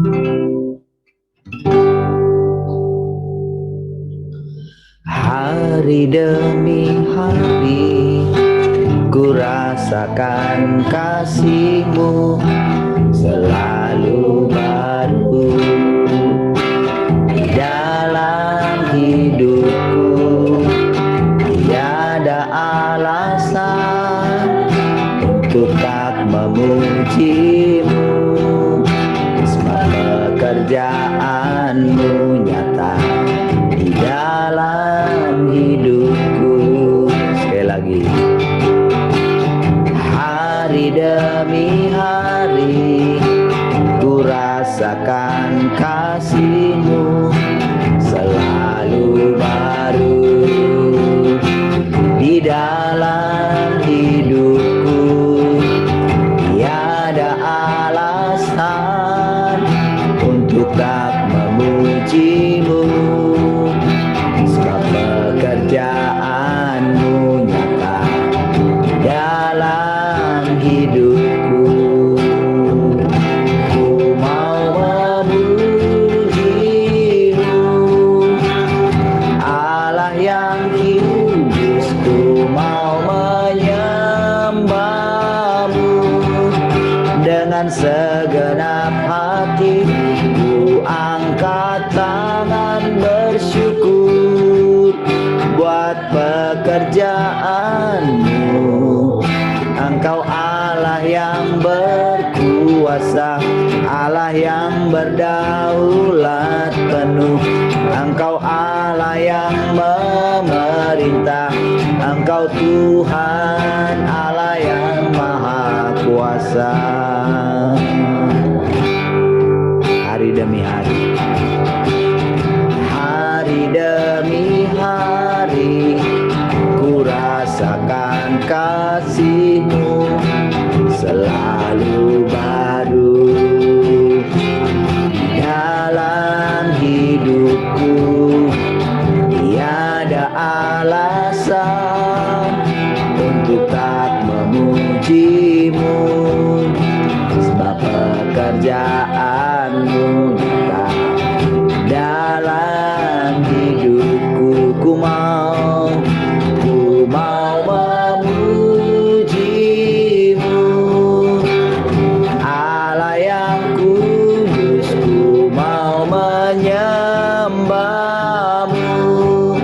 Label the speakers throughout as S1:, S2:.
S1: Hari demi hari ku rasakan kasih-Mu selalu baru dalam hidupku. Tiada alasan untuk tak memuji-Mu, sebab pekerjaan-Mu nyata di dalam hidupku. Sekali lagi. Hari demi hari ku rasakan kasih-Mu selalu baru di dalam hidupku. Tiada alasan untuk tak memuji-Mu, sebab pekerjaan-Mu nyata dalam hidupku. Ku mau memuji-Mu, Allah yang kudus. Ku mau menyembah-Mu dengan segenap hati. Ku angkat tangan bersyukur buat pekerjaan-Mu. Engkau Allah yang berkuasa, Allah yang berdaulat penuh. Engkau Allah yang memerintah, Engkau Tuhan Allah yang maha kuasa. Hari demi hari, hari demi hari ku rasakan kasih-Mu selalu baru dalam hidupku. Tiada alasan untuk tak memuji-Mu, sebab pekerjaan-Mu nyata dalam hidupku. Ku mau memuji-Mu, Allah yang kudus. Ku mau menyembah-Mu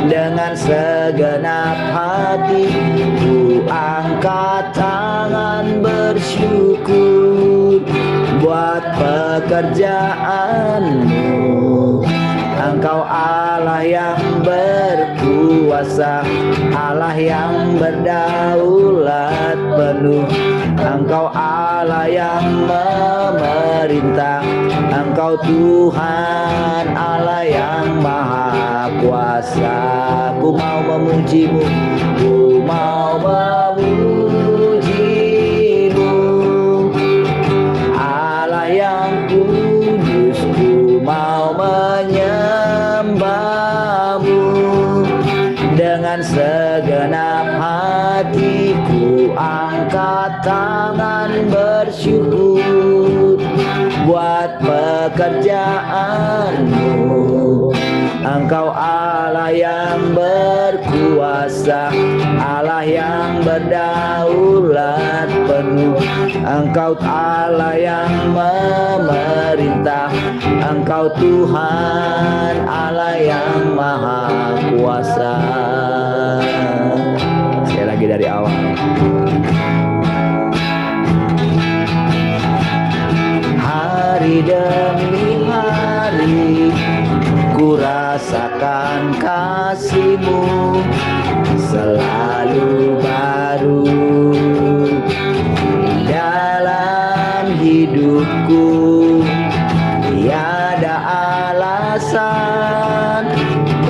S1: dengan segenap hati. Ku angkat tangan bersyukur buat pekerjaan-Mu. Engkau Allah yang berkuasa, Allah yang berdaulat penuh. Engkau Allah yang memerintah, Engkau Tuhan Allah yang maha kuasa. Ku mau memuji-Mu, ku mau memuji-Mu, Allah yang kudus. Ku mau menyembah-Mu dengan segenap hatiku. Angkat tangan bersyukur buat pekerjaan-Mu. Engkau Allah yang berkuasa, Allah yang berdaulat penuh. Engkau Allah yang memerintah, Engkau Tuhan Allah yang maha kuasa. Sekali lagi dari awal. Hari demi hari ku rasakan kasih-Mu selalu baru dalam hidupku. Tiada alasan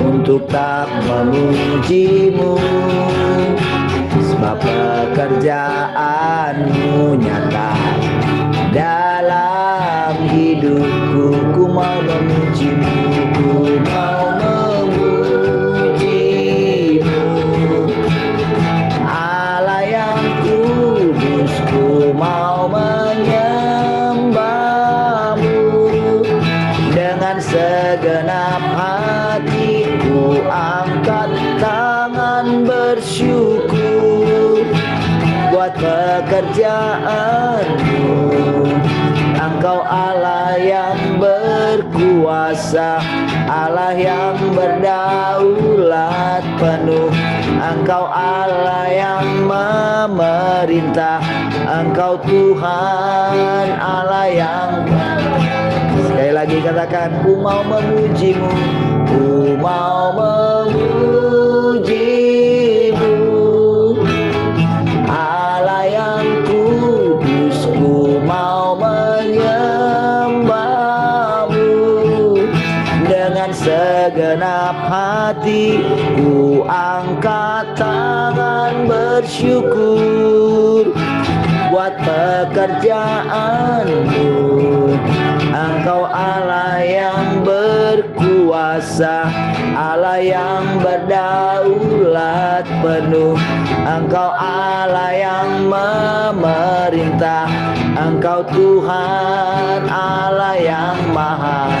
S1: untuk tak memuji-Mu, sebab pekerjaan-Mu nyata dalam hidupku. Ku mau memuji-Mu, ku mau memuji-Mu, Allah yang kudus. Ku mau menyembah-Mu pekerjaanmu. Engkau Allah yang berkuasa, Allah yang berdaulat penuh. Engkau Allah yang memerintah, Engkau Tuhan Allah yang. Sekali lagi katakan, ku mau memujimu, ku mau memujimu, Allah yang kudus, ku mau menyembahmu. Dengan segenap hati ku angkat tangan bersyukur buat pekerjaanmu. Engkau Allah yang berkuasa, Allah yang berdaulat penuh. Engkau Allah yang memerintah, Engkau Tuhan Allah yang maha.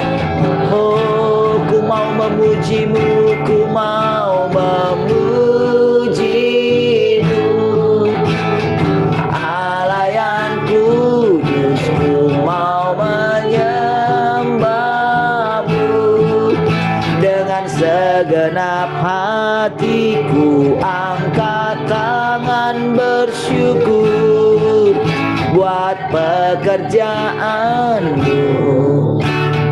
S1: Oh, ku mau memujimu, ku mau memujimu, Allah yang kudus, ku mau menyembahmu. Dengan segenap hatiku angkat tangan bersyukur buat pekerjaanmu.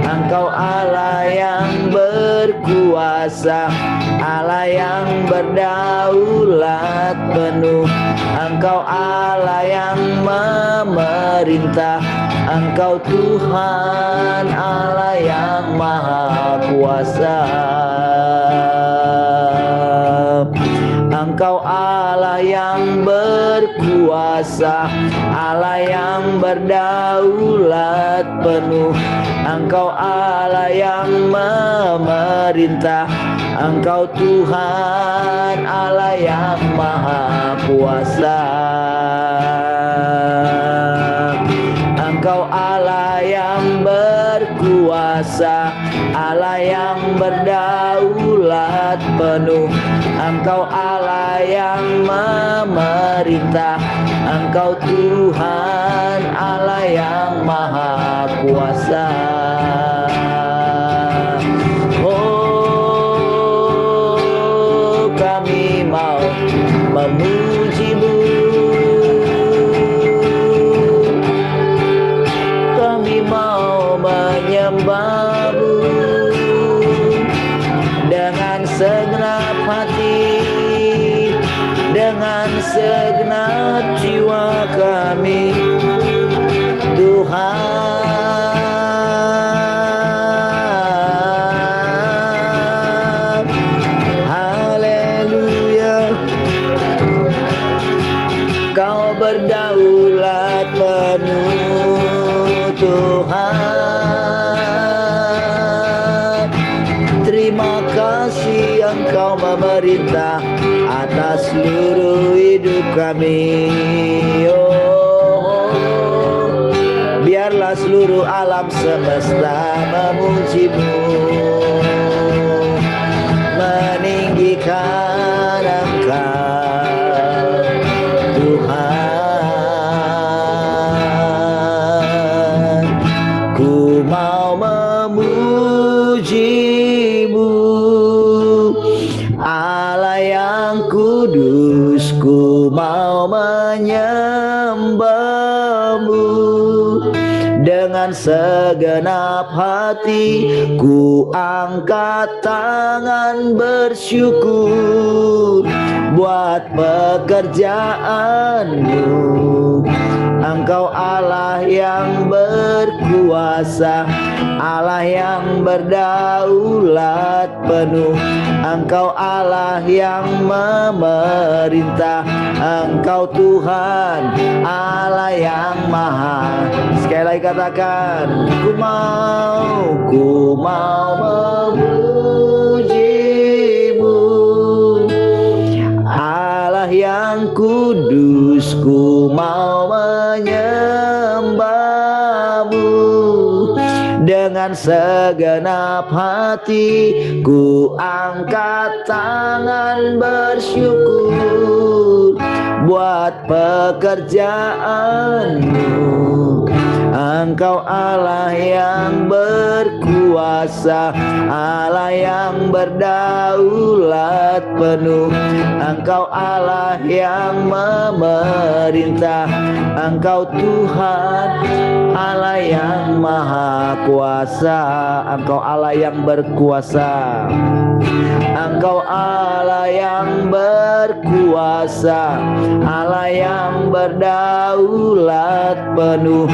S1: Engkau Allah yang berkuasa, Allah yang berdaulat penuh. Engkau Allah yang memerintah, Engkau Tuhan Allah yang maha kuasa. Engkau Allah yang berkuasa, Allah yang berdaulat penuh. Engkau Allah yang memerintah, Engkau Tuhan Allah yang maha kuasa. Engkau Allah yang berkuasa, Allah yang berdaulat penuh. Engkau Allah yang memerintah, Engkau Tuhan Allah yang maha kuasa. Oh, kami mau memujimu, kami mau menyembahmu. Dengan segenap hati, dengan segenap jiwa kami, Tuhan. Haleluya, Kau berdaulat penuh, Tuhan. Terima kasih Engkau memerintah atas seluruh hidup kami. Oh, biarlah seluruh alam semesta memujimu, meninggikan Engkau Tuhan. Ku mau memujimu, Allah yang kudus, ku mau menyembahmu. Dengan segenap hati ku angkat tangan bersyukur buat pekerjaanmu. Engkau Allah yang berkuasa, Allah yang berdaulat penuh. Engkau Allah yang memerintah, Engkau Tuhan Allah yang maha. Sekali lagi katakan, ku mau memujimu, Allah yang kudus, ku mau menyembahmu. Dengan segenap hati ku angkat tangan bersyukur buat pekerjaanmu. Engkau Allah yang berkuasa, Allah yang berdaulat penuh. Engkau Allah yang memerintah, Engkau Tuhan Allah yang maha kuasa. Engkau Allah yang berkuasa, Engkau Allah yang berkuasa, Allah yang berdaulat penuh.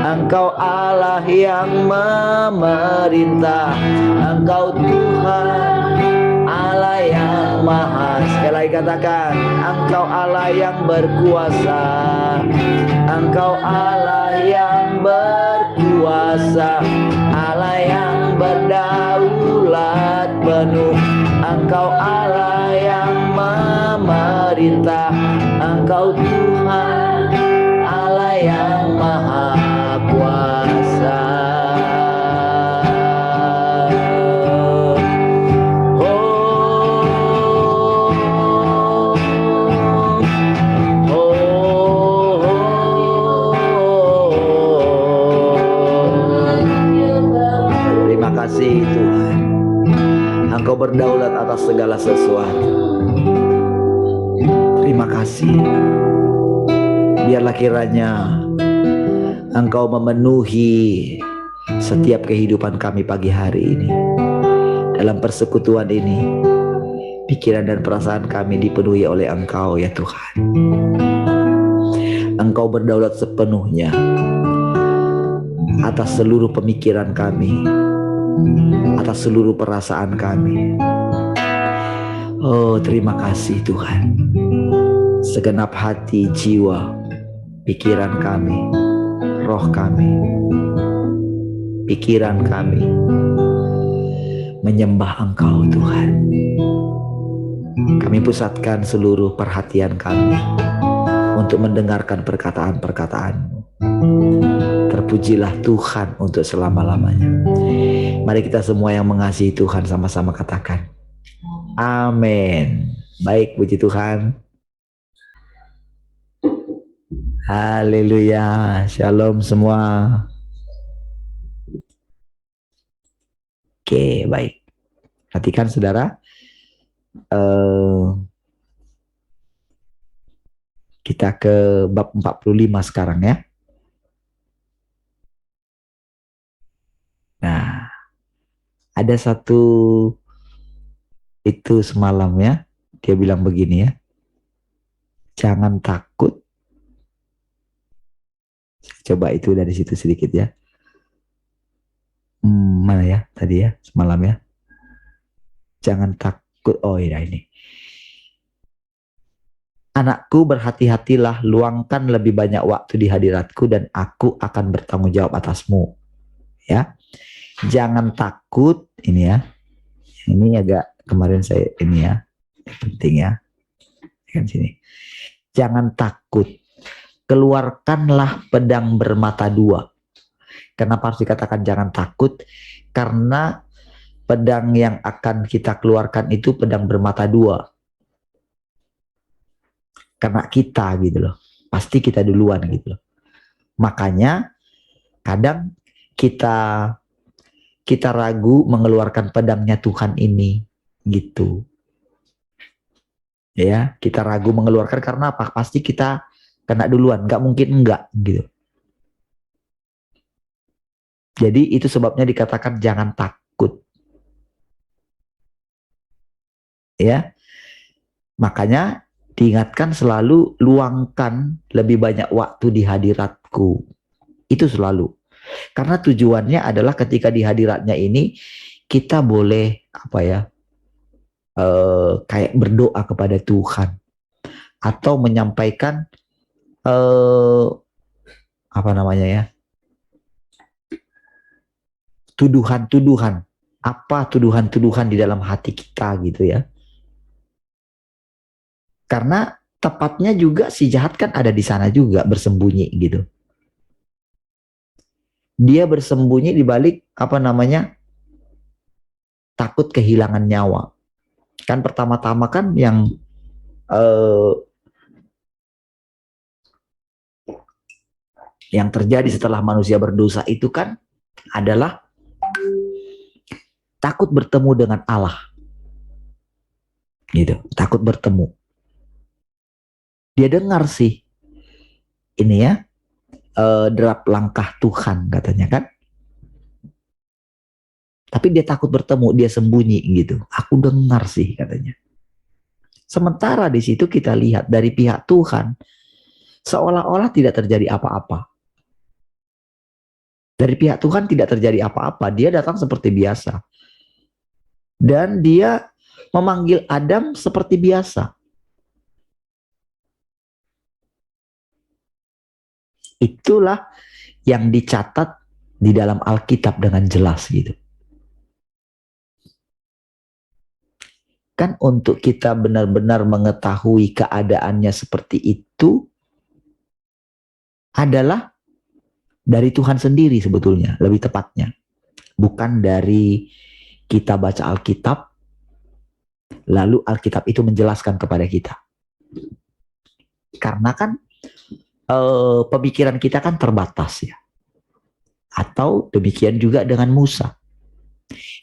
S1: Engkau Allah yang memerintah, Engkau Tuhan Allah yang maha. Sekali lagi katakan, Engkau Allah yang berkuasa, Engkau Allah yang berkuasa, Allah yang berdaulat penuh. Engkau Allah yang memerintah, Engkau Tuhan Allah yang maha kuasa. Terima kasih Tuhan, Engkau berdaulat atas segala sesuatu. Terima kasih. Biarlah kiranya Engkau memenuhi setiap kehidupan kami pagi hari ini. Dalam persekutuan ini, pikiran dan perasaan kami dipenuhi oleh Engkau ya Tuhan. Engkau berdaulat sepenuhnya atas seluruh pemikiran kami, atas seluruh perasaan kami. Oh, terima kasih Tuhan. Segenap hati, jiwa, pikiran kami, roh kami, pikiran kami menyembah Engkau Tuhan. Kami pusatkan seluruh perhatian kami untuk mendengarkan perkataan-perkataan-Mu. Terpujilah Tuhan untuk selama-lamanya. Mari kita semua yang mengasihi Tuhan sama-sama katakan amin. Baik, puji Tuhan. Haleluya. Shalom semua. Oke, baik. Perhatikan saudara. Kita ke bab 45 sekarang ya. Nah, ada satu itu semalam ya, dia bilang begini ya, jangan takut. Coba itu dari situ sedikit ya. Mana ya tadi ya semalam ya, jangan takut. Oh iya ini, anakku berhati-hatilah, luangkan lebih banyak waktu di hadiratku dan aku akan bertanggung jawab atasmu. Ya, jangan takut. Ini ya, ini agak kemarin saya ini ya, penting ya, kan sini. Jangan takut, keluarkanlah pedang bermata dua. Kenapa harus dikatakan jangan takut? Karena pedang yang akan kita keluarkan itu pedang bermata dua. Karena kita gitu loh, pasti kita duluan gitu loh. Makanya kadang kita ragu mengeluarkan pedangnya Tuhan ini gitu. Ya, kita ragu mengeluarkan karena apa? Pasti kita kena duluan, nggak mungkin enggak gitu. Jadi itu sebabnya dikatakan jangan takut. Ya. Makanya diingatkan selalu, luangkan lebih banyak waktu di hadiratku. Itu selalu. Karena tujuannya adalah ketika di hadiratnya ini kita boleh apa ya, kayak berdoa kepada Tuhan atau menyampaikan apa namanya ya, tuduhan-tuduhan. Apa tuduhan-tuduhan di dalam hati kita gitu ya. Karena tepatnya juga si jahat kan ada di sana juga bersembunyi gitu. Dia bersembunyi di balik apa namanya, takut kehilangan nyawa. Kan pertama-tama kan yang yang terjadi setelah manusia berdosa itu kan adalah takut bertemu dengan Allah. Gitu, takut bertemu. Dia dengar sih ini ya, derap langkah Tuhan katanya kan. Tapi dia takut bertemu, dia sembunyi gitu. Aku dengar sih katanya. Sementara di situ kita lihat dari pihak Tuhan seolah-olah tidak terjadi apa-apa. Dari pihak Tuhan tidak terjadi apa-apa. Dia datang seperti biasa. Dan dia memanggil Adam seperti biasa. Itulah yang dicatat di dalam Alkitab dengan jelas gitu. Kan untuk kita benar-benar mengetahui keadaannya seperti itu adalah dari Tuhan sendiri sebetulnya, lebih tepatnya. Bukan dari kita baca Alkitab, lalu Alkitab itu menjelaskan kepada kita. Karena kan pemikiran kita kan terbatas ya. Atau demikian juga dengan Musa.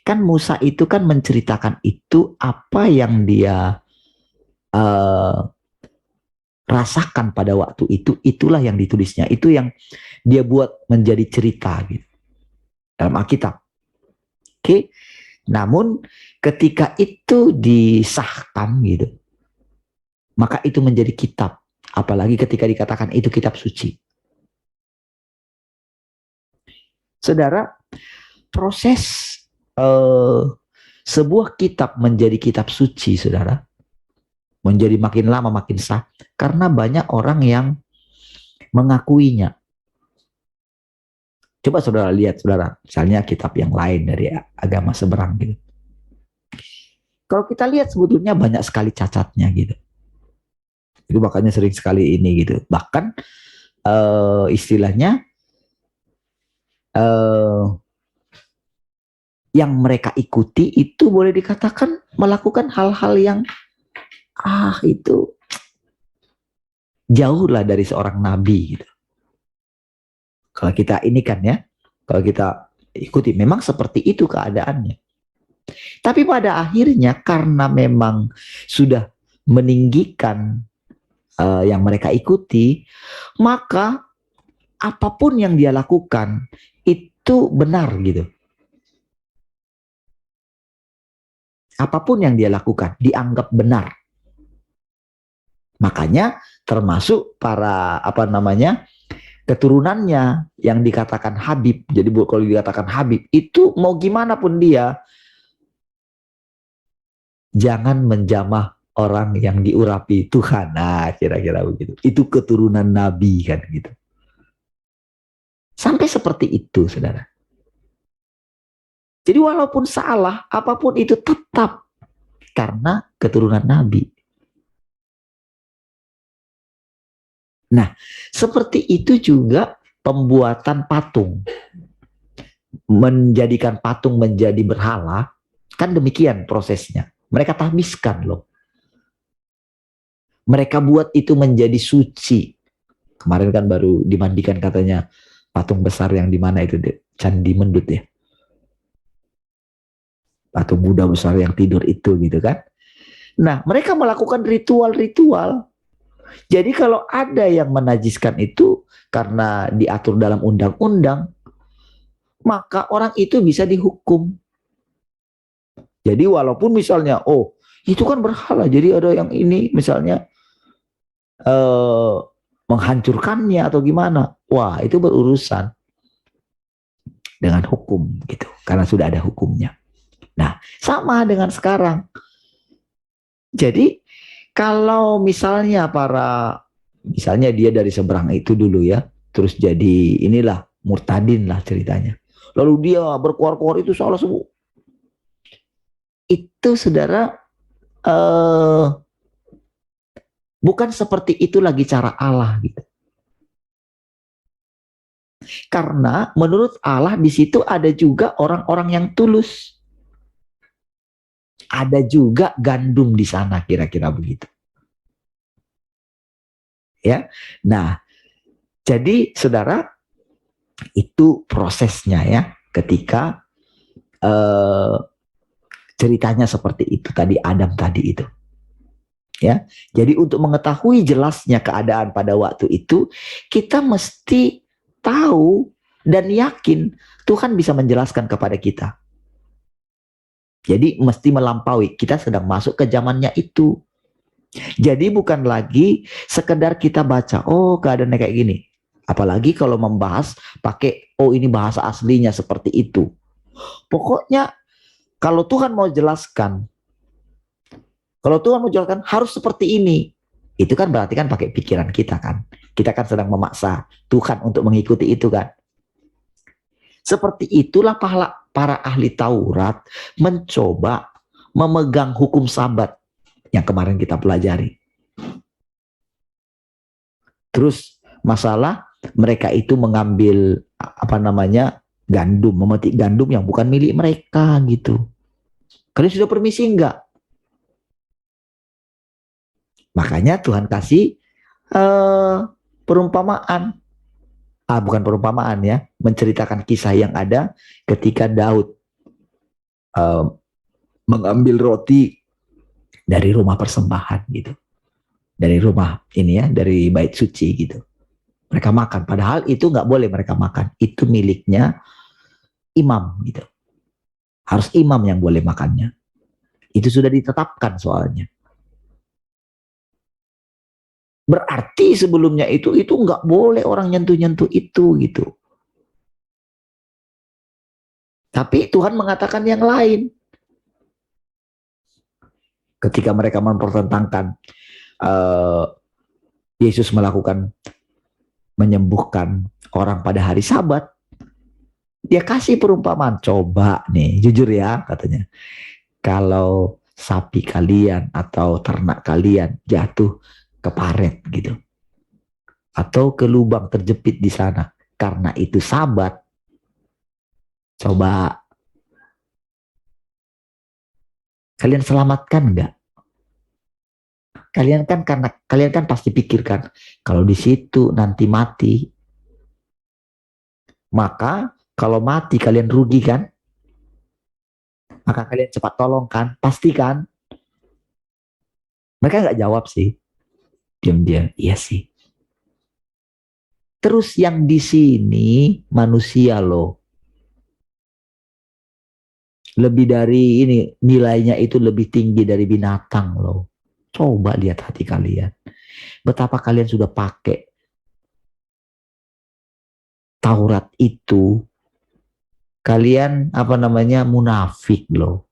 S1: Kan Musa itu kan menceritakan itu apa yang dia rasakan pada waktu itu, itulah yang ditulisnya. Itu yang dia buat menjadi cerita gitu dalam Alkitab. Oke. Namun ketika itu disahkan gitu, maka itu menjadi kitab. Apalagi ketika dikatakan itu kitab suci. Saudara, proses sebuah kitab menjadi kitab suci, saudara, menjadi makin lama makin sah, karena banyak orang yang mengakuinya. Coba saudara lihat, saudara, misalnya kitab yang lain dari agama seberang gitu. Kalau kita lihat sebetulnya banyak sekali cacatnya gitu. Itu makanya sering sekali ini gitu. Bahkan istilahnya yang mereka ikuti itu boleh dikatakan melakukan hal-hal yang itu jauh lah dari seorang nabi gitu. Kalau kita ini kan ya, kalau kita ikuti memang seperti itu keadaannya. Tapi pada akhirnya karena memang sudah meninggikan yang mereka ikuti, maka apapun yang dia lakukan itu benar gitu. Apapun yang dia lakukan dianggap benar. Makanya termasuk para keturunannya yang dikatakan Habib. Jadi kalau dikatakan Habib itu mau gimana pun dia jangan menjamah orang yang diurapi Tuhan. Nah, kira-kira begitu. Itu keturunan Nabi kan gitu. Sampai seperti itu, saudara. Jadi walaupun salah, apapun itu tetap karena keturunan Nabi. Nah, seperti itu juga pembuatan patung. Menjadikan patung menjadi berhala, kan demikian prosesnya. Mereka tahbiskan loh. Mereka buat itu menjadi suci. Kemarin kan baru dimandikan katanya patung besar yang di mana itu, Candi Mendut ya. Patung Buddha besar yang tidur itu gitu kan. Nah, mereka melakukan ritual-ritual. Jadi kalau ada yang menajiskan itu karena diatur dalam undang-undang, maka orang itu bisa dihukum. Jadi walaupun misalnya, oh itu kan berhala, jadi ada yang ini misalnya menghancurkannya atau gimana, wah itu berurusan dengan hukum gitu, karena sudah ada hukumnya. Nah, sama dengan sekarang. Jadi kalau misalnya misalnya dia dari seberang itu dulu ya, terus jadi inilah murtadin lah ceritanya. Lalu dia berkuar-kuar itu salah semua. Itu saudara bukan seperti itu lagi cara Allah gitu. Karena menurut Allah di situ ada juga orang-orang yang tulus. Ada juga gandum di sana, kira-kira begitu. Ya. Nah, jadi saudara, Itu prosesnya ya, ketika ceritanya seperti itu tadi, Adam tadi itu. Ya, jadi untuk mengetahui jelasnya keadaan pada waktu itu, kita mesti tahu dan yakin Tuhan bisa menjelaskan kepada kita. Jadi mesti melampaui, kita sedang masuk ke zamannya itu. Jadi bukan lagi sekedar kita baca, oh keadaannya kayak gini. Apalagi kalau membahas pakai, oh ini bahasa aslinya seperti itu. Pokoknya kalau Tuhan mau jelaskan, harus seperti ini. Itu kan berarti kan pakai pikiran kita kan. Kita kan sedang memaksa Tuhan untuk mengikuti itu kan. Seperti itulah para ahli Taurat mencoba memegang hukum Sabat yang kemarin kita pelajari. Terus masalah mereka itu mengambil gandum, memetik gandum yang bukan milik mereka gitu. Kalian sudah permisi enggak? Makanya Tuhan kasih perumpamaan. Bukan perumpamaan ya, menceritakan kisah yang ada ketika Daud mengambil roti dari rumah persembahan gitu. Dari rumah ini ya, dari bait suci gitu. Mereka makan, padahal itu nggak boleh mereka makan. Itu miliknya imam gitu. Harus imam yang boleh makannya. Itu sudah ditetapkan soalnya. Berarti sebelumnya itu nggak boleh orang nyentuh-nyentuh itu gitu. Tapi Tuhan mengatakan yang lain. Ketika mereka mempertentangkan Yesus menyembuhkan orang pada hari Sabat, dia kasih perumpamaan. Coba nih, jujur ya katanya. Kalau sapi kalian atau ternak kalian jatuh ke paret gitu, atau ke lubang terjepit di sana, karena itu Sabat, coba kalian selamatkan enggak? Kalian kan pasti pikirkan, kalau di situ nanti mati, maka kalau mati kalian rugi kan? Maka kalian cepat tolong kan? Pasti kan? Mereka nggak jawab sih. Diam-diam, iya sih. Terus yang di sini manusia loh. Lebih dari ini, nilainya itu lebih tinggi dari binatang loh. Coba lihat hati kalian. Betapa kalian sudah pakai Taurat itu. Kalian munafik loh.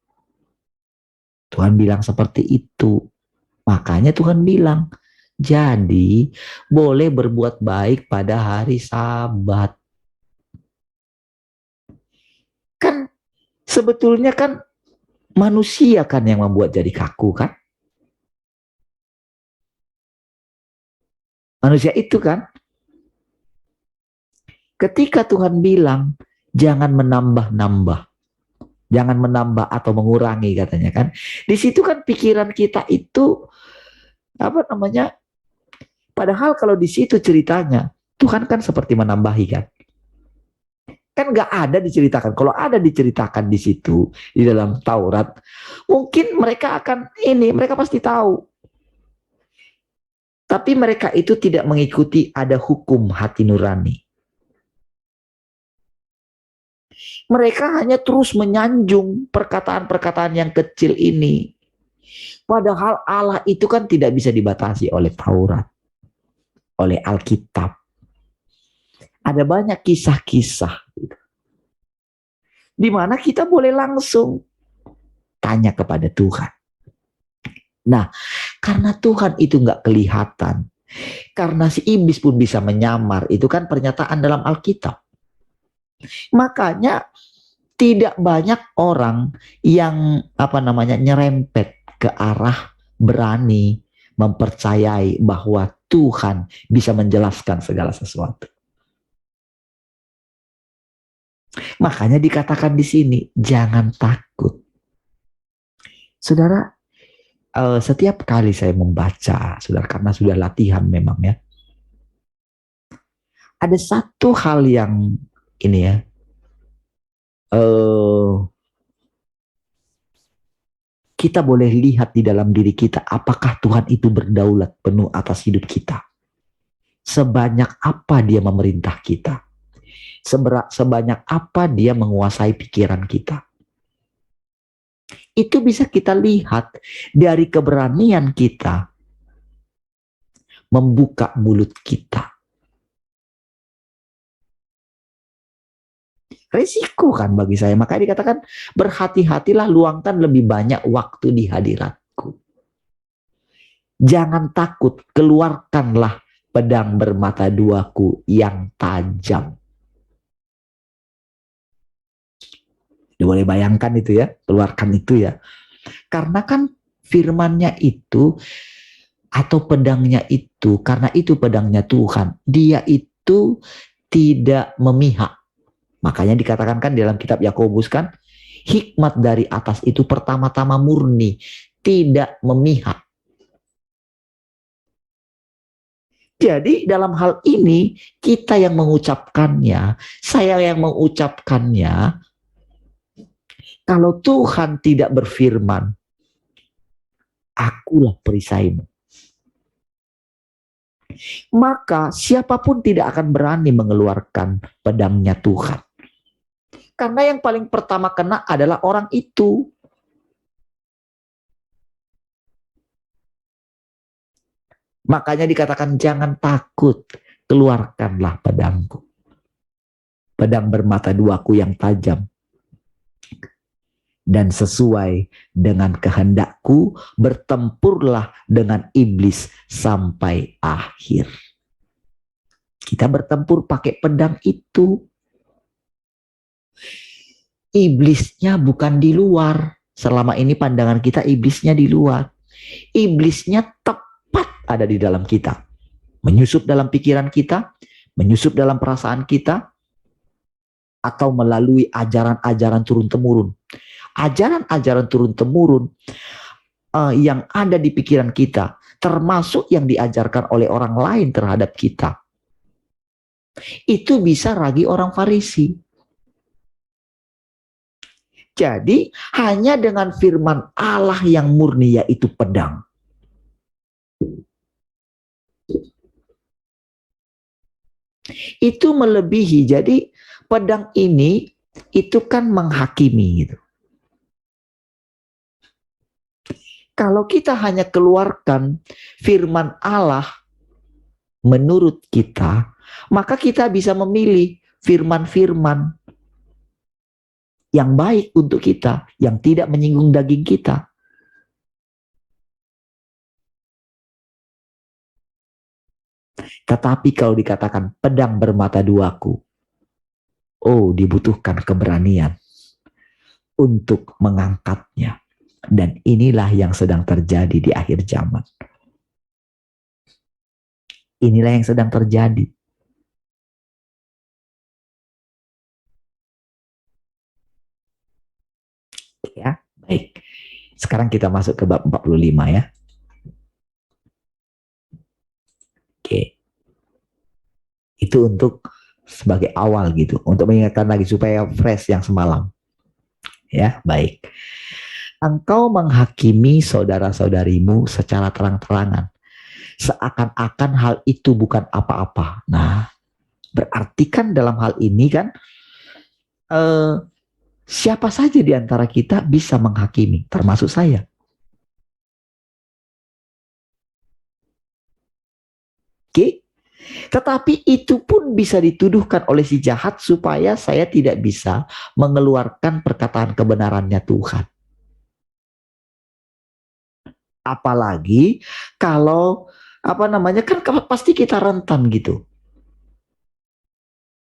S1: Tuhan bilang seperti itu. Makanya Tuhan bilang, jadi boleh berbuat baik pada hari Sabat. Kan sebetulnya kan manusia kan yang membuat jadi kaku kan? Manusia itu kan. Ketika Tuhan bilang, jangan menambah-nambah. Jangan menambah atau mengurangi katanya kan. Di situ kan pikiran kita itu padahal kalau di situ ceritanya Tuhan kan seperti menambahi kan. Kan nggak ada diceritakan. Kalau ada diceritakan di situ di dalam Taurat, mungkin mereka pasti tahu. Tapi mereka itu tidak mengikuti ada hukum hati nurani. Mereka hanya terus menyanjung perkataan-perkataan yang kecil ini. Padahal Allah itu kan tidak bisa dibatasi oleh Taurat, oleh Alkitab. Ada banyak kisah-kisah di mana kita boleh langsung tanya kepada Tuhan. Nah, karena Tuhan itu nggak kelihatan, karena si iblis pun bisa menyamar, itu kan pernyataan dalam Alkitab. Makanya tidak banyak orang yang nyerempet ke arah berani mempercayai bahwa Tuhan bisa menjelaskan segala sesuatu. Makanya dikatakan di sini, jangan takut. Saudara, setiap kali saya membaca, saudara, karena sudah latihan memang ya, ada satu hal yang ini ya, kita boleh lihat di dalam diri kita apakah Tuhan itu berdaulat penuh atas hidup kita. Sebanyak apa dia memerintah kita. Sebanyak apa dia menguasai pikiran kita. Itu bisa kita lihat dari keberanian kita membuka mulut kita. Resiko kan bagi saya. Makanya dikatakan berhati-hatilah, luangkan lebih banyak waktu di hadiratku. Jangan takut, keluarkanlah pedang bermata duaku yang tajam. Boleh bayangkan itu ya, keluarkan itu ya. Karena kan firmannya itu atau pedangnya itu, karena itu pedangnya Tuhan, dia itu tidak memihak. Makanya dikatakan kan dalam kitab Yakobus kan, hikmat dari atas itu pertama-tama murni, tidak memihak. Jadi dalam hal ini kita yang mengucapkannya, saya yang mengucapkannya. Kalau Tuhan tidak berfirman, akulah perisaimu. Maka siapapun tidak akan berani mengeluarkan pedangnya Tuhan. Karena yang paling pertama kena adalah orang itu. Makanya dikatakan jangan takut, keluarkanlah pedangku. Pedang bermata duaku yang tajam. Dan sesuai dengan kehendakku, bertempurlah dengan iblis sampai akhir. Kita bertempur pakai pedang itu. Iblisnya bukan di luar. Selama ini pandangan kita iblisnya di luar. Iblisnya tepat ada di dalam kita. Menyusup dalam pikiran kita, menyusup dalam perasaan kita, atau melalui ajaran-ajaran turun-temurun. Ajaran-ajaran turun-temurun yang ada di pikiran kita, termasuk yang diajarkan oleh orang lain terhadap kita, itu bisa ragi orang Farisi. Jadi hanya dengan firman Allah yang murni, yaitu pedang, itu melebihi. Jadi pedang ini itu kan menghakimi gitu. Kalau kita hanya keluarkan firman Allah menurut kita, maka kita bisa memilih firman-firman yang baik untuk kita, yang tidak menyinggung daging kita. Tetapi kalau dikatakan pedang bermata duaku, oh, dibutuhkan keberanian untuk mengangkatnya. Dan inilah yang sedang terjadi di akhir zaman. Inilah yang sedang terjadi. Ya, baik. Sekarang kita masuk ke bab 45 ya. Oke. Itu untuk sebagai awal gitu, untuk mengingatkan lagi supaya fresh yang semalam. Ya, baik. Engkau menghakimi saudara-saudarimu secara terang-terangan, seakan-akan hal itu bukan apa-apa. Nah, berarti kan dalam hal ini kan siapa saja di antara kita bisa menghakimi, termasuk saya. Oke? Tetapi itu pun bisa dituduhkan oleh si jahat supaya saya tidak bisa mengeluarkan perkataan kebenarannya Tuhan. Apalagi kalau kan pasti kita rentan gitu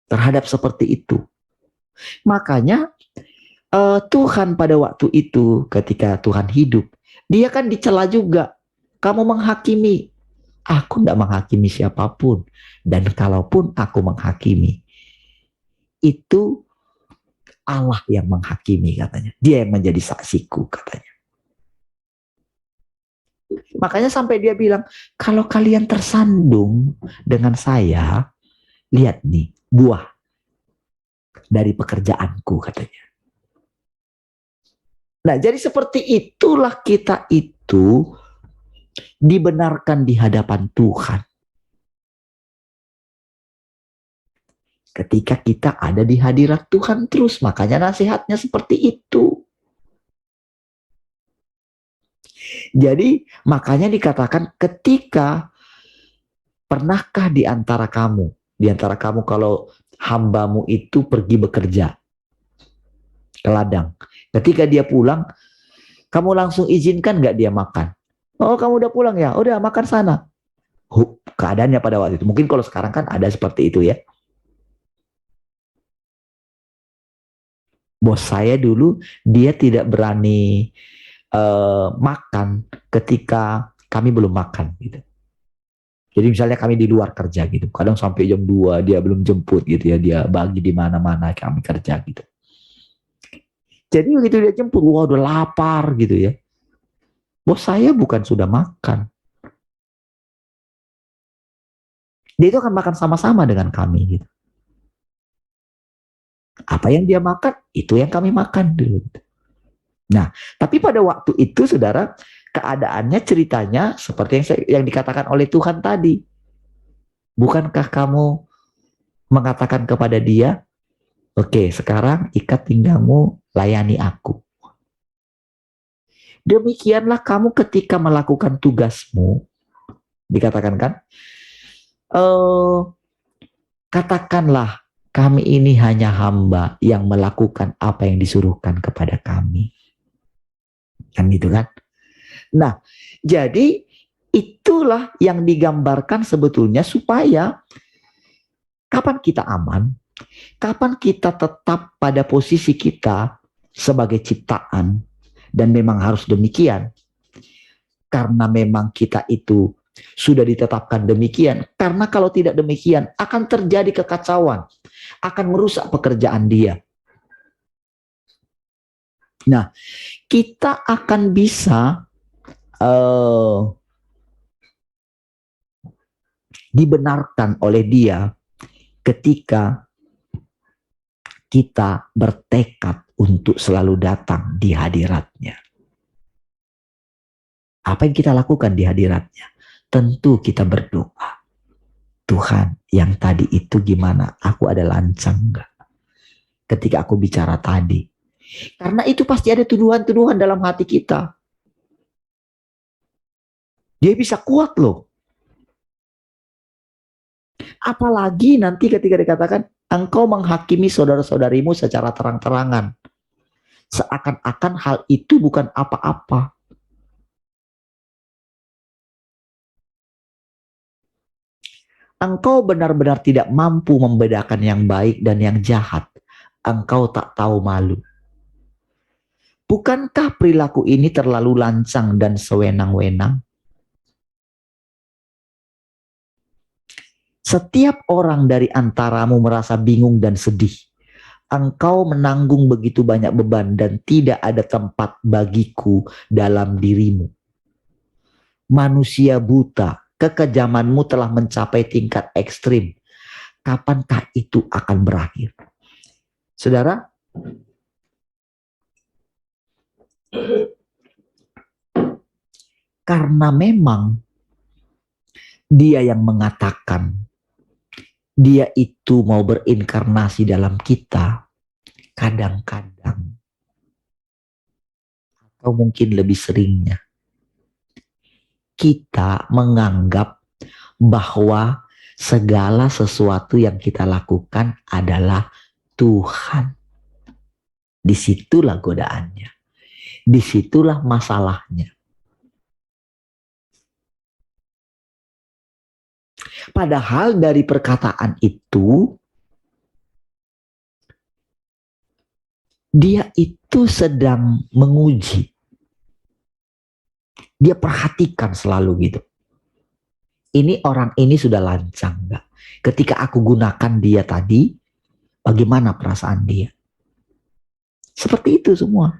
S1: terhadap seperti itu. Makanya Tuhan pada waktu itu ketika Tuhan hidup, dia kan dicela juga. Kamu menghakimi. Aku tidak menghakimi siapapun. Dan kalaupun aku menghakimi, itu Allah yang menghakimi katanya. Dia yang menjadi saksiku katanya. Makanya sampai dia bilang, kalau kalian tersandung dengan saya, lihat nih, buah. dari pekerjaanku, katanya. Nah, jadi seperti itulah kita itu dibenarkan di hadapan Tuhan. Ketika kita ada di hadirat Tuhan terus, makanya nasihatnya seperti itu. Jadi makanya dikatakan ketika pernahkah di antara kamu kalau hambamu itu pergi bekerja ke ladang, ketika dia pulang, kamu langsung izinkan nggak dia makan? Oh, kamu udah pulang ya, udah makan sana. Keadaannya pada waktu itu. Mungkin kalau sekarang kan ada seperti itu ya. Bos saya dulu, dia tidak berani makan ketika kami belum makan gitu. Jadi misalnya kami di luar kerja gitu, kadang sampai jam 2 dia belum jemput gitu ya, dia bagi di mana-mana kami kerja gitu. Jadi begitu dia jemput, wah udah lapar gitu ya. Bos saya bukan sudah makan. Dia itu akan makan sama-sama dengan kami gitu. Apa yang dia makan, itu yang kami makan dulu. Nah, tapi pada waktu itu saudara, keadaannya ceritanya seperti yang dikatakan oleh Tuhan tadi. Bukankah kamu mengatakan kepada dia, oke, sekarang ikat pinggangmu, layani aku. Demikianlah kamu ketika melakukan tugasmu, dikatakan kan, katakanlah kami ini hanya hamba yang melakukan apa yang disuruhkan kepada kami. Kan gitu kan? Nah, jadi itulah yang digambarkan sebetulnya supaya kapan kita aman, kapan kita tetap pada posisi kita sebagai ciptaan, dan memang harus demikian. Karena memang kita itu sudah ditetapkan demikian. Karena kalau tidak demikian akan terjadi kekacauan, akan merusak pekerjaan dia. Nah, kita akan bisa dibenarkan oleh dia ketika kita bertekad untuk selalu datang di hadiratnya. Apa yang kita lakukan di hadiratnya? Tentu kita berdoa. Tuhan, yang tadi itu gimana? Aku ada lancang enggak? Ketika aku bicara tadi. Karena itu pasti ada tuduhan-tuduhan dalam hati kita. Dia bisa kuat loh. Apalagi nanti ketika dikatakan, engkau menghakimi saudara-saudarimu secara terang-terangan. Seakan-akan hal itu bukan apa-apa. Engkau benar-benar tidak mampu membedakan yang baik dan yang jahat. Engkau tak tahu malu. Bukankah perilaku ini terlalu lancang dan sewenang-wenang? Setiap orang dari antaramu merasa bingung dan sedih. Engkau menanggung begitu banyak beban dan tidak ada tempat bagiku dalam dirimu. Manusia buta, kekejamanmu telah mencapai tingkat ekstrim. Kapankah itu akan berakhir? Saudara, karena memang dia yang mengatakan dia itu mau berinkarnasi dalam kita, kadang-kadang atau mungkin lebih seringnya kita menganggap bahwa segala sesuatu yang kita lakukan adalah Tuhan. Disitulah godaannya, disitulah masalahnya. Padahal dari perkataan itu, dia itu sedang menguji. Dia perhatikan selalu gitu. Ini orang ini sudah lancang nggak? Ketika aku gunakan dia tadi, bagaimana perasaan dia? Seperti itu semua.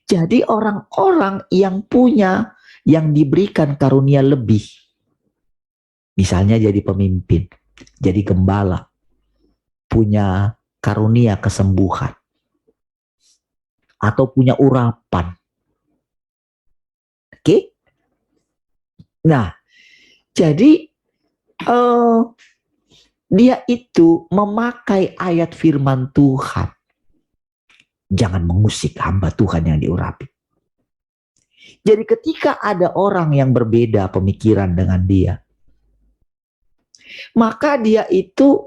S1: Jadi orang-orang yang punya, yang diberikan karunia lebih, misalnya jadi pemimpin, jadi gembala, punya karunia kesembuhan atau punya urapan. Oke? Nah, jadi dia itu memakai ayat firman Tuhan. Jangan mengusik hamba Tuhan yang diurapi. Jadi ketika ada orang yang berbeda pemikiran dengan dia, maka dia itu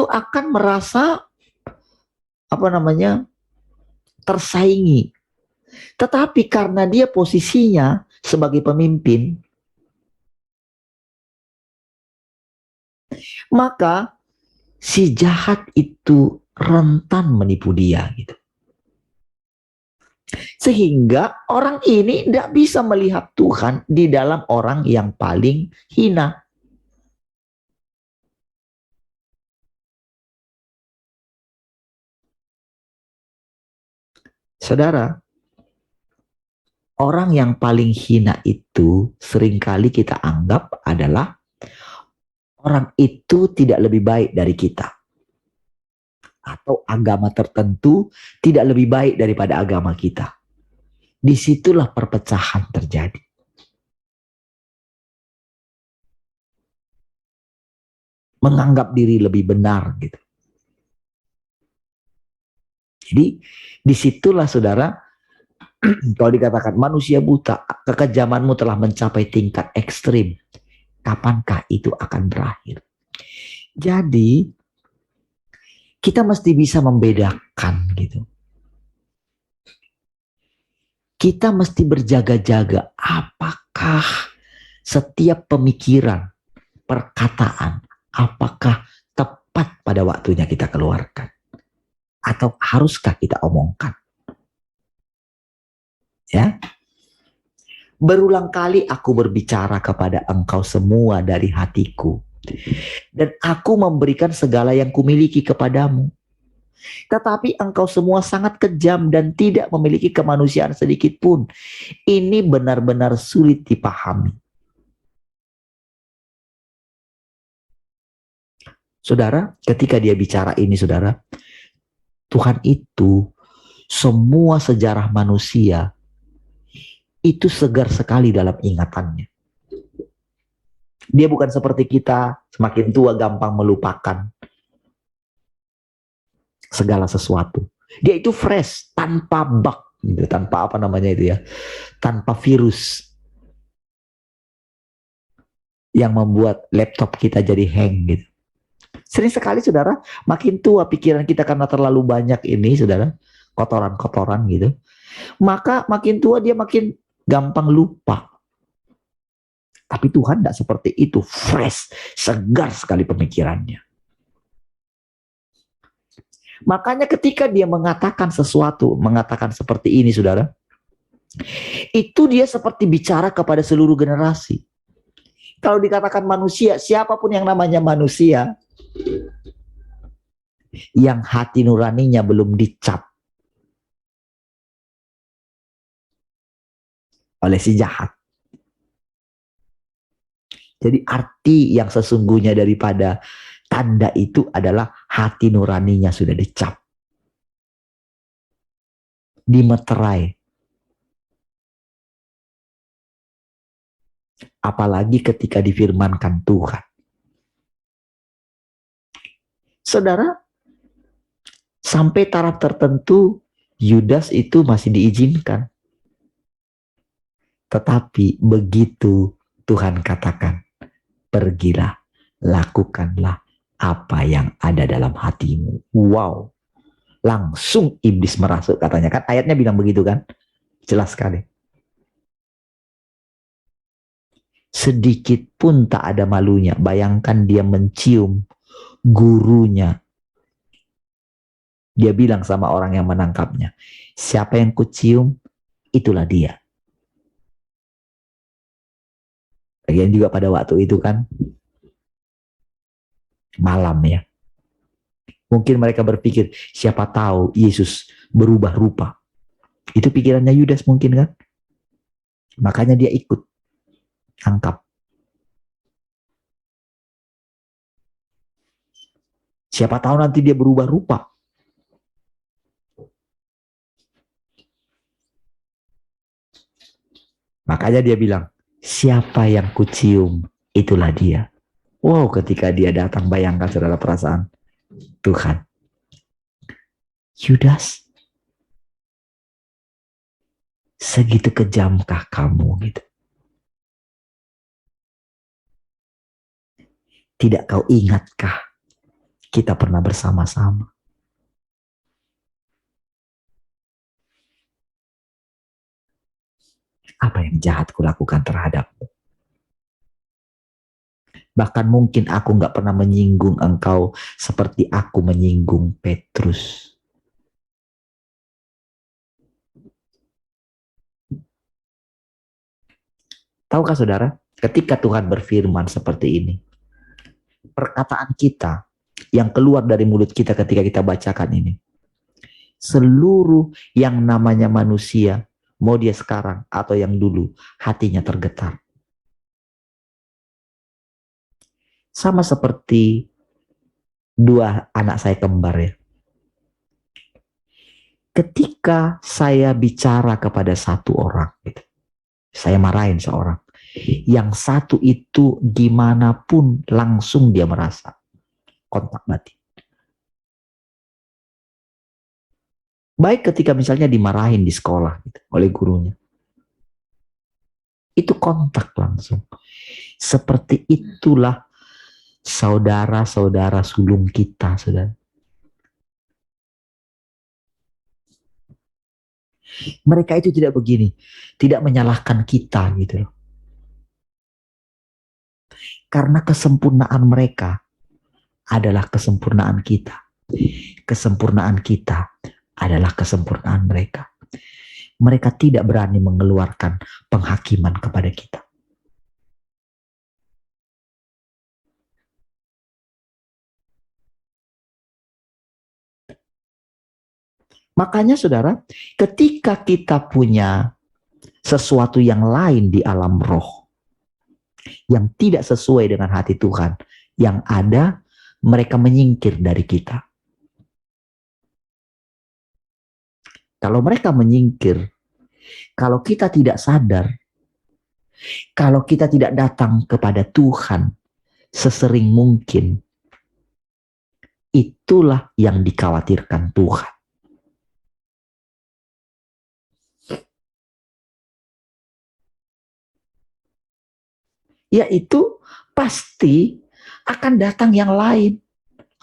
S1: akan merasa tersaingi. Tetapi karena dia posisinya sebagai pemimpin, maka si jahat itu rentan menipu dia gitu. Sehingga orang ini tidak bisa melihat Tuhan di dalam orang yang paling hina. Saudara, orang yang paling hina itu seringkali kita anggap adalah orang itu tidak lebih baik dari kita. Atau agama tertentu tidak lebih baik daripada agama kita. Disitulah perpecahan terjadi. Menganggap diri lebih benar gitu. Jadi disitulah saudara, kalau dikatakan manusia buta, kekejamanmu telah mencapai tingkat ekstrim. Kapankah itu akan berakhir? Jadi kita mesti bisa membedakan gitu. Kita mesti berjaga-jaga apakah setiap pemikiran, perkataan, apakah tepat pada waktunya kita keluarkan. Atau haruskah kita omongkan? Ya. Berulang kali aku berbicara kepada engkau semua dari hatiku. Dan aku memberikan segala yang kumiliki kepadamu. Tetapi engkau semua sangat kejam dan tidak memiliki kemanusiaan sedikit pun. Ini benar-benar sulit dipahami. Saudara, ketika dia bicara ini saudara, Tuhan itu semua sejarah manusia itu segar sekali dalam ingatannya. Dia bukan seperti kita, semakin tua gampang melupakan segala sesuatu. Dia itu fresh, tanpa bug, gitu, tanpa tanpa virus yang membuat laptop kita jadi hang gitu. Sering sekali saudara, makin tua pikiran kita karena terlalu banyak ini saudara, kotoran-kotoran gitu. Maka makin tua dia makin gampang lupa. Tapi Tuhan tidak seperti itu, fresh, segar sekali pemikirannya. Makanya ketika dia mengatakan sesuatu, mengatakan seperti ini saudara, itu dia seperti bicara kepada seluruh generasi. Kalau dikatakan manusia, siapapun yang namanya manusia, yang hati nuraninya belum dicap oleh si jahat. Jadi arti yang sesungguhnya daripada tanda itu adalah hati nuraninya sudah dicap, dimeterai. Apalagi ketika difirmankan Tuhan. Saudara, sampai taraf tertentu Yudas itu masih diizinkan. Tetapi begitu Tuhan katakan, pergilah, lakukanlah apa yang ada dalam hatimu. Wow, langsung iblis merasuk katanya kan, ayatnya bilang begitu kan, jelas sekali. Sedikit pun tak ada malunya. Bayangkan dia mencium gurunya. Dia bilang sama orang yang menangkapnya, siapa yang kucium, itulah dia. Lagian juga pada waktu itu kan malam ya. Mungkin mereka berpikir, siapa tahu Yesus berubah rupa. Itu pikirannya Yudas mungkin kan. Makanya dia ikut tangkap. Siapa tahu nanti dia berubah rupa. Makanya dia bilang, siapa yang kucium, itulah dia. Wow, ketika dia datang, bayangkan saudara perasaan Tuhan. Yudas, segitu kejamkah kamu gitu? Tidak kau ingatkah kita pernah bersama-sama? Apa yang jahat kulakukan terhadapmu? Bahkan mungkin aku gak pernah menyinggung engkau seperti aku menyinggung Petrus. Tahukah saudara, ketika Tuhan berfirman seperti ini, perkataan kita yang keluar dari mulut kita ketika kita bacakan ini, seluruh yang namanya manusia, mau dia sekarang atau yang dulu, hatinya tergetar. Sama seperti dua anak saya kembar ya. Ketika saya bicara kepada satu orang, gitu, saya marahin seorang, yang satu itu gimana pun langsung dia merasa kontak batin. Baik ketika misalnya dimarahin di sekolah gitu, oleh gurunya. Itu kontak langsung. Seperti itulah saudara-saudara sulung kita, saudara. Mereka itu tidak begini, tidak menyalahkan kita gitu loh. Karena kesempurnaan mereka adalah kesempurnaan kita. Kesempurnaan kita adalah kesempurnaan mereka. Mereka tidak berani mengeluarkan penghakiman kepada kita. Makanya saudara, ketika kita punya sesuatu yang lain di alam roh, yang tidak sesuai dengan hati Tuhan, yang ada mereka menyingkir dari kita. Kalau mereka menyingkir, kalau kita tidak sadar, kalau kita tidak datang kepada Tuhan sesering mungkin, itulah yang dikhawatirkan Tuhan. Yaitu pasti akan datang yang lain,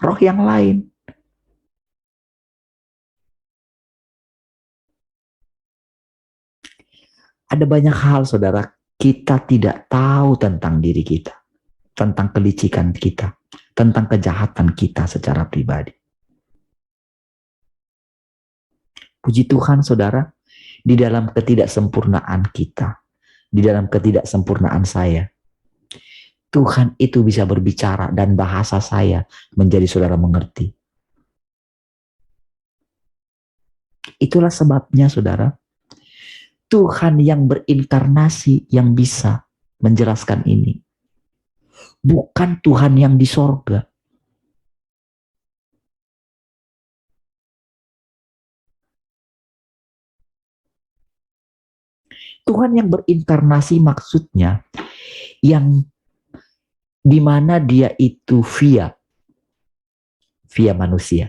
S1: roh yang lain. Ada banyak hal saudara, kita tidak tahu tentang diri kita, tentang kelicikan kita, tentang kejahatan kita secara pribadi. Puji Tuhan saudara, di dalam ketidaksempurnaan kita, di dalam ketidaksempurnaan saya, Tuhan itu bisa berbicara dan bahasa saya menjadi saudara mengerti. Itulah sebabnya saudara, Tuhan yang berinkarnasi yang bisa menjelaskan ini. Bukan Tuhan yang di sorga. Tuhan yang berinkarnasi maksudnya yang di mana dia itu via manusia.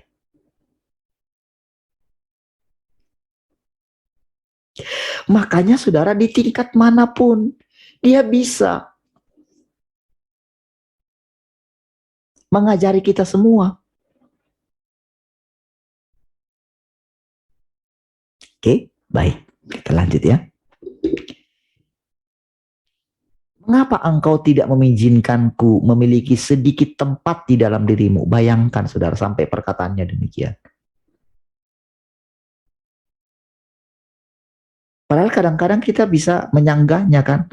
S1: Makanya saudara di tingkat manapun dia bisa mengajari kita semua. Oke, baik. Kita lanjut ya. Mengapa engkau tidak mengizinkanku memiliki sedikit tempat di dalam dirimu? Bayangkan saudara sampai perkataannya demikian. Padahal kadang-kadang kita bisa menyanggahnya kan.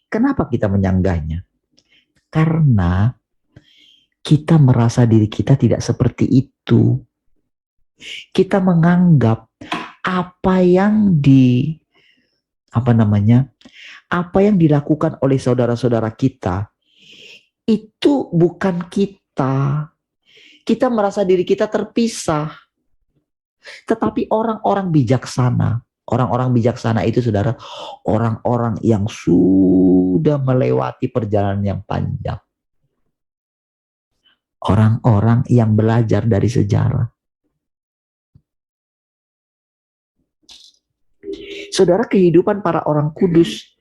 S1: Kenapa kita menyanggahnya? Karena kita merasa diri kita tidak seperti itu. Kita menganggap apa yang apa yang dilakukan oleh saudara-saudara kita itu bukan kita. Kita merasa diri kita terpisah. Tetapi orang-orang bijaksana itu saudara, orang-orang yang sudah melewati perjalanan yang panjang. Orang-orang yang belajar dari sejarah. Saudara, kehidupan para orang kudus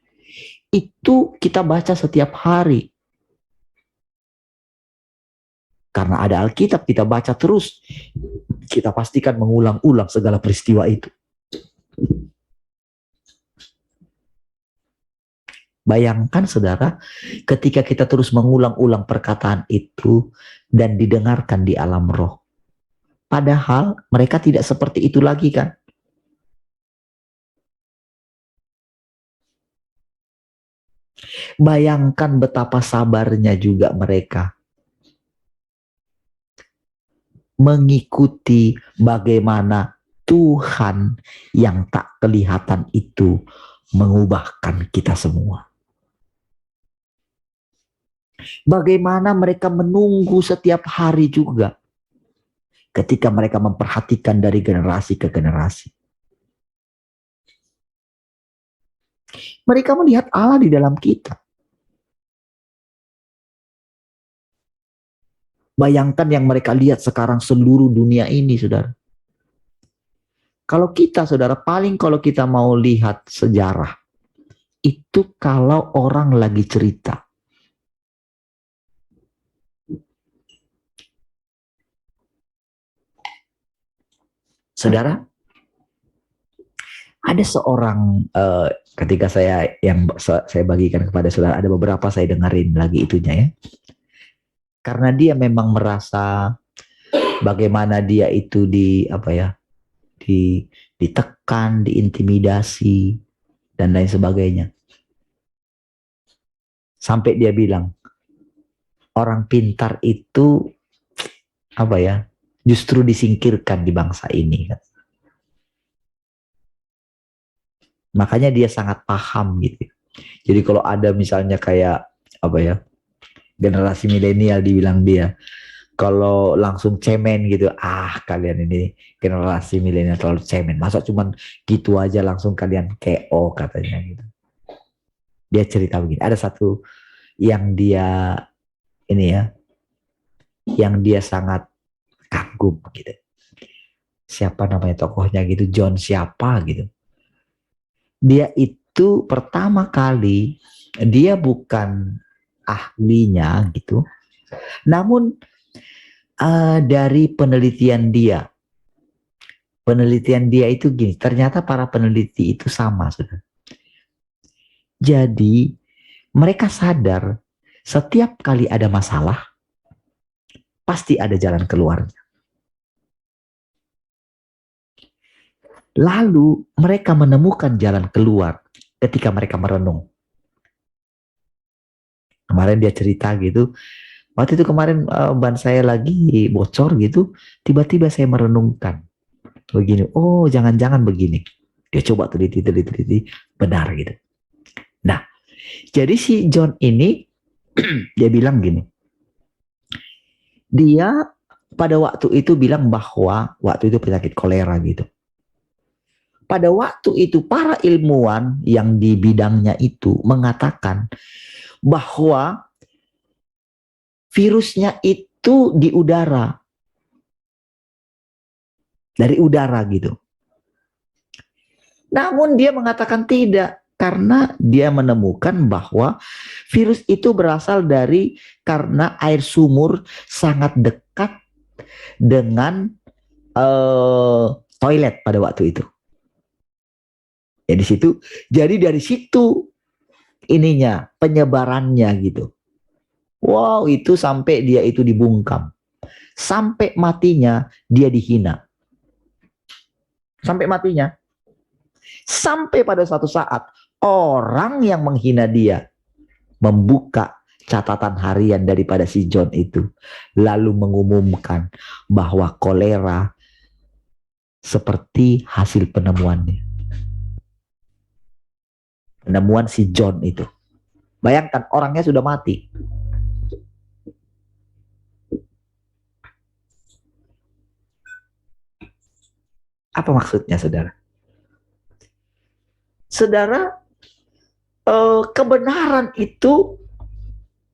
S1: itu kita baca setiap hari. Karena ada Alkitab, kita baca terus. Kita pastikan mengulang-ulang segala peristiwa itu. Bayangkan saudara, ketika kita terus mengulang-ulang perkataan itu dan didengarkan di alam roh. Padahal mereka tidak seperti itu lagi kan? Bayangkan betapa sabarnya juga mereka mengikuti bagaimana Tuhan yang tak kelihatan itu mengubahkan kita semua. Bagaimana mereka menunggu setiap hari juga ketika mereka memperhatikan dari generasi ke generasi. Mereka melihat Allah di dalam kita. Bayangkan yang mereka lihat sekarang seluruh dunia ini, saudara. Kalau kita, saudara, kalau kita mau lihat sejarah, itu kalau orang lagi cerita. Saudara, ada seorang ketika saya bagikan kepada saudara, ada beberapa saya dengerin lagi itunya ya. Karena dia memang merasa bagaimana dia itu ditekan, diintimidasi dan lain sebagainya. Sampai dia bilang, orang pintar itu justru disingkirkan di bangsa ini kan. Makanya dia sangat paham gitu. Jadi kalau ada misalnya kayak generasi milenial, dibilang dia kalau langsung cemen gitu, kalian ini generasi milenial terlalu cemen, masa cuman gitu aja langsung kalian KO katanya gitu. Dia cerita begini, ada satu yang dia yang dia sangat kagum gitu. Siapa namanya tokohnya gitu, John siapa gitu. Dia itu pertama kali, dia bukan ahlinya gitu, namun dari penelitian dia itu gini, ternyata para peneliti itu sama, saudara. Jadi mereka sadar setiap kali ada masalah pasti ada jalan keluarnya. Lalu mereka menemukan jalan keluar ketika mereka merenung. Kemarin dia cerita gitu, waktu itu kemarin ban saya lagi bocor gitu, tiba-tiba saya merenungkan begini, oh jangan-jangan begini. Dia coba teliti, benar gitu. Nah, jadi si John ini dia bilang gini, dia pada waktu itu bilang bahwa waktu itu penyakit kolera gitu. Pada waktu itu para ilmuwan yang di bidangnya itu mengatakan bahwa virusnya itu di udara. Dari udara gitu. Namun dia mengatakan tidak, karena dia menemukan bahwa virus itu berasal dari karena air sumur sangat dekat dengan toilet pada waktu itu. Ya di situ, jadi dari situ ininya penyebarannya gitu. Wow, itu sampai dia itu dibungkam. Sampai matinya dia dihina. Sampai matinya. Sampai pada suatu saat orang yang menghina dia membuka catatan harian daripada si John itu, lalu mengumumkan bahwa kolera seperti hasil penemuannya. Penemuan si John itu. Bayangkan orangnya sudah mati. Apa maksudnya, saudara? Saudara, kebenaran itu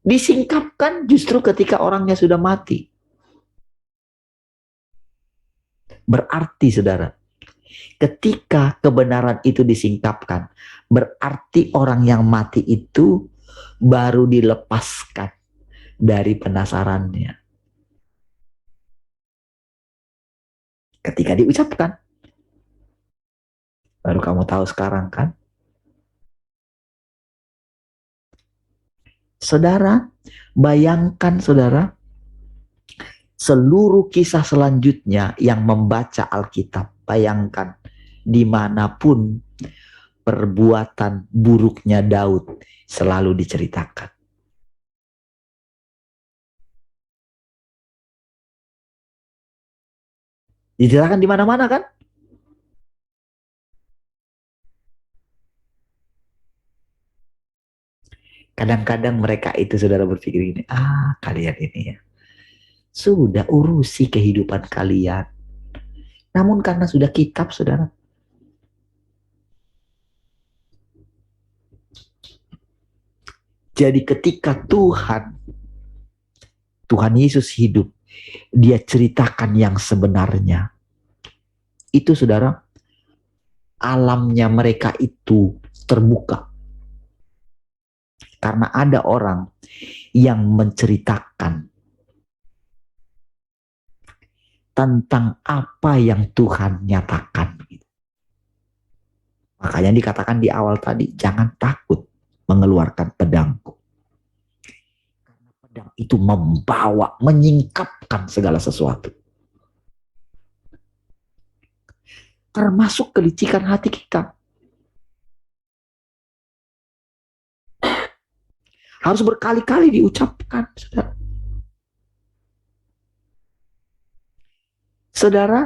S1: disingkapkan justru ketika orangnya sudah mati. Berarti, saudara, ketika kebenaran itu disingkapkan, berarti orang yang mati itu baru dilepaskan dari penasarannya. Ketika diucapkan, baru kamu tahu sekarang kan? Saudara, bayangkan saudara, seluruh kisah selanjutnya yang membaca Alkitab, bayangkan dimanapun perbuatan buruknya Daud selalu diceritakan. Diceritakan di mana-mana kan? Kadang-kadang mereka itu saudara berpikir ini, kalian ini ya, sudah urusi kehidupan kalian. Namun karena sudah kitab saudara, jadi ketika Tuhan Yesus hidup, dia ceritakan yang sebenarnya. Itu saudara, alamnya mereka itu terbuka. Karena ada orang yang menceritakan tentang apa yang Tuhan nyatakan. Makanya dikatakan di awal tadi, jangan takut mengeluarkan pedangku. Karena pedang itu membawa, menyingkapkan segala sesuatu. Termasuk kelicikan hati kita. Harus berkali-kali diucapkan, saudara. Saudara,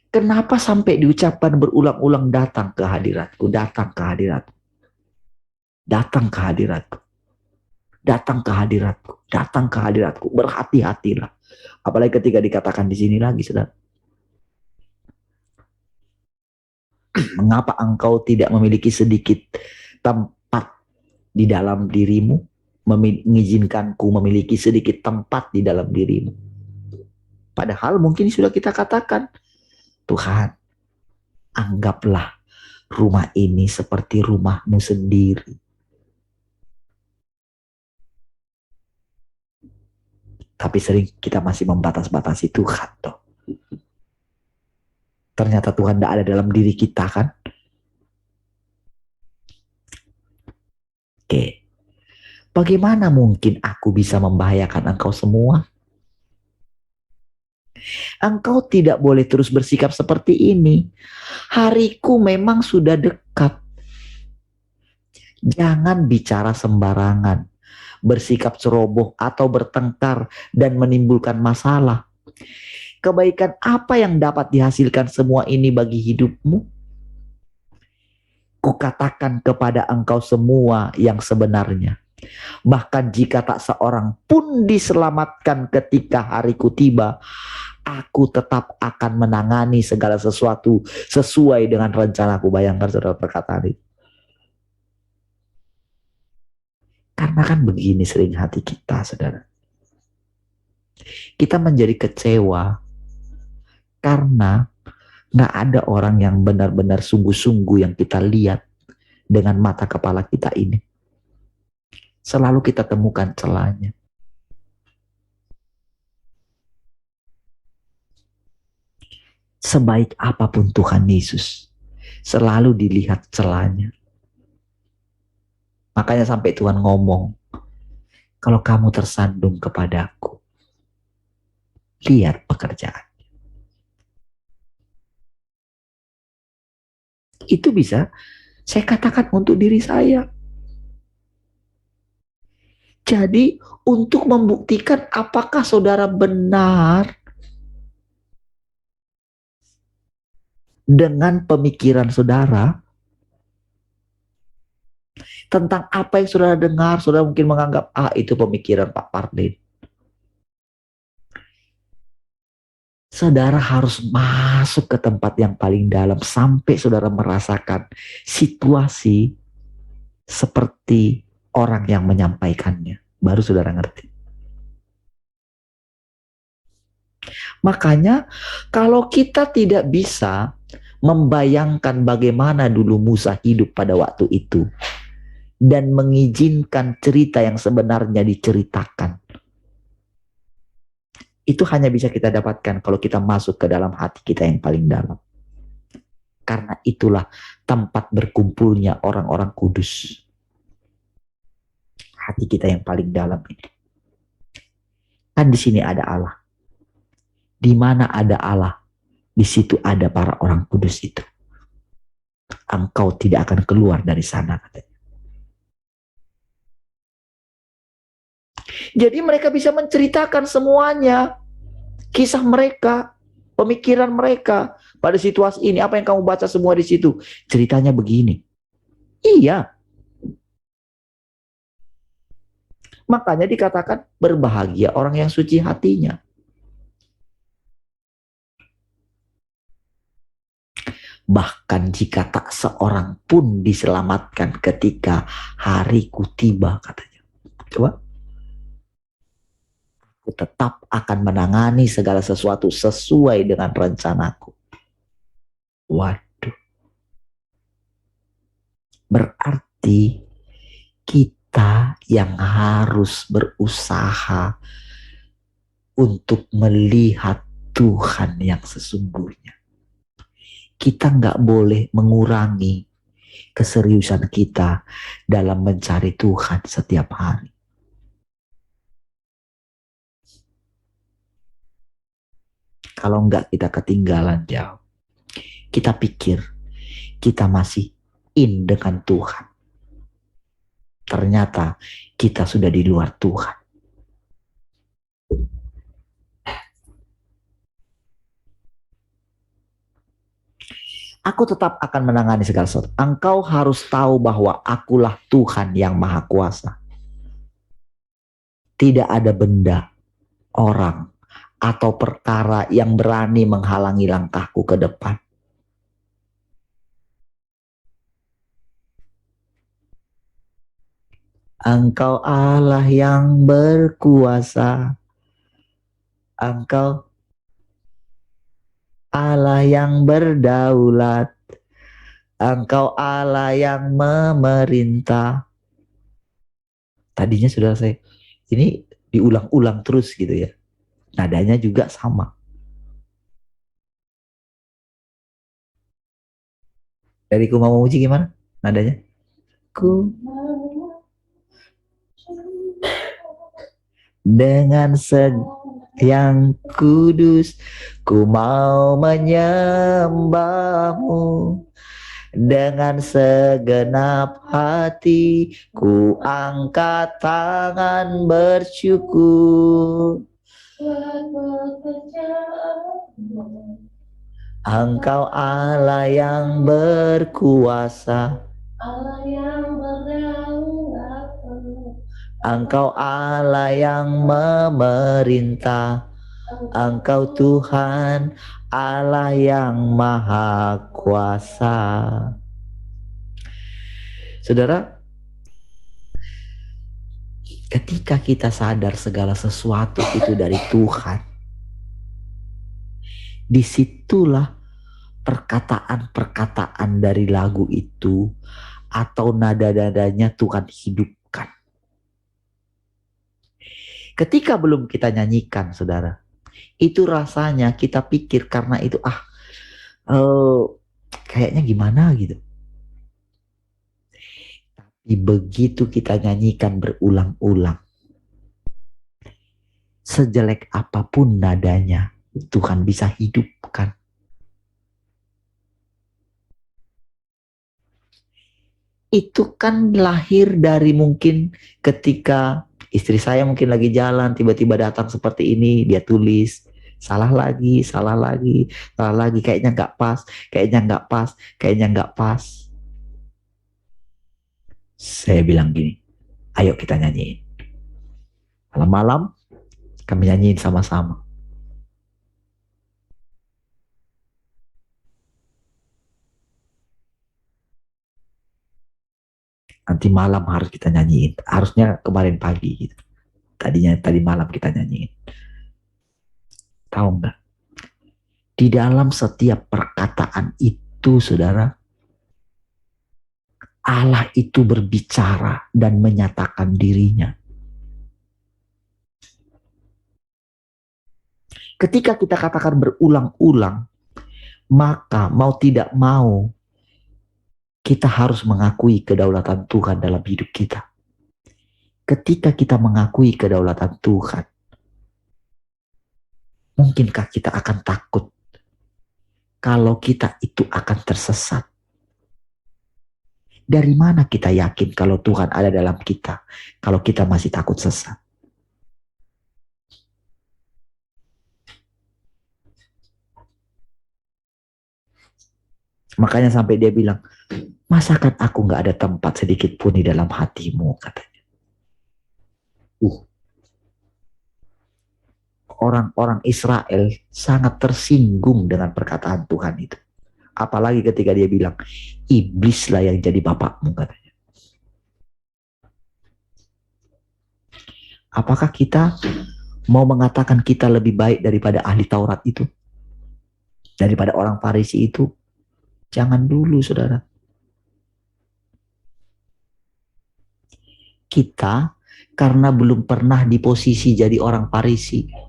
S1: kenapa sampai diucapkan berulang-ulang datang ke hadiratku, datang ke hadiratku, datang ke hadiratku, datang ke hadiratku, datang ke hadiratku, berhati-hatilah. Apalagi ketika dikatakan di sini lagi, saudara. Mengapa engkau tidak memiliki sedikit tempat di dalam dirimu, mengizinkanku memiliki sedikit tempat di dalam dirimu. Padahal mungkin sudah kita katakan, Tuhan, anggaplah rumah ini seperti rumahmu sendiri. Tapi sering kita masih membatas-batasi Tuhan. Toh. Ternyata Tuhan tidak ada dalam diri kita kan. Oke. Bagaimana mungkin aku bisa membahayakan engkau semua? Engkau tidak boleh terus bersikap seperti ini. Hariku memang sudah dekat. Jangan bicara sembarangan, bersikap ceroboh atau bertengkar dan menimbulkan masalah. Kebaikan apa yang dapat dihasilkan semua ini bagi hidupmu? Kukatakan kepada engkau semua yang sebenarnya. Bahkan jika tak seorang pun diselamatkan ketika hariku tiba, aku tetap akan menangani segala sesuatu sesuai dengan rencanaku. Bayangkan saudara perkataan ini. Karena kan begini sering hati kita, saudara. Kita menjadi kecewa karena nggak ada orang yang benar-benar sungguh-sungguh yang kita lihat dengan mata kepala kita ini. Selalu kita temukan celahnya. Sebaik apapun Tuhan Yesus, selalu dilihat celahnya. Makanya sampai Tuhan ngomong, kalau kamu tersandung kepadaku, lihat pekerjaan. Itu bisa saya katakan untuk diri saya. Jadi untuk membuktikan apakah saudara benar dengan pemikiran saudara tentang apa yang saudara dengar, saudara mungkin menganggap, itu pemikiran Pak Pardin. Saudara harus masuk ke tempat yang paling dalam sampai saudara merasakan situasi seperti orang yang menyampaikannya. Baru saudara ngerti. Makanya kalau kita tidak bisa membayangkan bagaimana dulu Musa hidup pada waktu itu dan mengizinkan cerita yang sebenarnya diceritakan, itu hanya bisa kita dapatkan kalau kita masuk ke dalam hati kita yang paling dalam. Karena itulah tempat berkumpulnya orang-orang kudus. Hati kita yang paling dalam ini. Kan di sini ada Allah. Di mana ada Allah, di situ ada para orang kudus itu. Engkau tidak akan keluar dari sana, katanya. Jadi mereka bisa menceritakan semuanya. Kisah mereka, pemikiran mereka pada situasi ini. Apa yang kamu baca semua di situ? Ceritanya begini. Iya. Makanya dikatakan berbahagia orang yang suci hatinya. Bahkan jika tak seorang pun diselamatkan ketika hariku tiba, katanya. Coba. Aku tetap akan menangani segala sesuatu sesuai dengan rencanaku. Waduh. Berarti kita yang harus berusaha untuk melihat Tuhan yang sesungguhnya. Kita nggak boleh mengurangi keseriusan kita dalam mencari Tuhan setiap hari. Kalau nggak, kita ketinggalan jauh. Kita pikir kita masih in dengan Tuhan. Ternyata kita sudah di luar Tuhan. Aku tetap akan menangani segala sesuatu. Engkau harus tahu bahwa akulah Tuhan yang Maha Kuasa. Tidak ada benda, orang, atau perkara yang berani menghalangi langkahku ke depan. Engkau Allah yang berkuasa. Engkau Allah yang berdaulat. Engkau Allah yang memerintah. Tadinya sudah saya, ini diulang-ulang terus gitu ya. Nadanya juga sama. Dari Ku Mau Memuji gimana nadanya? Ku dengan yang kudus, ku mau menyembahmu. Dengan segenap hati, ku angkat tangan bersyukur. Engkau Allah yang berkuasa. Allah yang berdaulat. Engkau Allah yang memerintah. Engkau Tuhan Allah yang Maha Kuasa. Saudara, ketika kita sadar segala sesuatu itu dari Tuhan, disitulah perkataan-perkataan dari lagu itu atau nada-nadanya Tuhan hidupkan. Ketika belum kita nyanyikan, saudara, itu rasanya kita pikir karena itu kayaknya gimana gitu. Tapi begitu kita nyanyikan berulang-ulang, sejelek apapun nadanya, Tuhan bisa hidupkan. Itu kan lahir dari mungkin ketika istri saya mungkin lagi jalan, tiba-tiba datang seperti ini, dia tulis, salah lagi, kayaknya nggak pas, kayaknya nggak pas. Saya bilang gini, ayo kita nyanyiin. Malam-malam kami nyanyiin sama-sama. Nanti malam harus kita nyanyiin. Harusnya kemarin pagi gitu. Tadi malam kita nyanyiin. Tahu nggak? Di dalam setiap perkataan itu, saudara, Allah itu berbicara dan menyatakan dirinya. Ketika kita katakan berulang-ulang, maka mau tidak mau, kita harus mengakui kedaulatan Tuhan dalam hidup kita. Ketika kita mengakui kedaulatan Tuhan, mungkinkah kita akan takut kalau kita itu akan tersesat? Dari mana kita yakin kalau Tuhan ada dalam kita, kalau kita masih takut sesat? Makanya sampai dia bilang, masakan aku gak ada tempat sedikit pun di dalam hatimu, katanya. Orang-orang Israel sangat tersinggung dengan perkataan Tuhan itu. Apalagi ketika dia bilang, iblislah yang jadi bapakmu, katanya. Apakah kita mau mengatakan kita lebih baik daripada ahli Taurat itu? Daripada orang Farisi itu? Jangan dulu, saudara. Kita karena belum pernah di posisi jadi orang Farisi.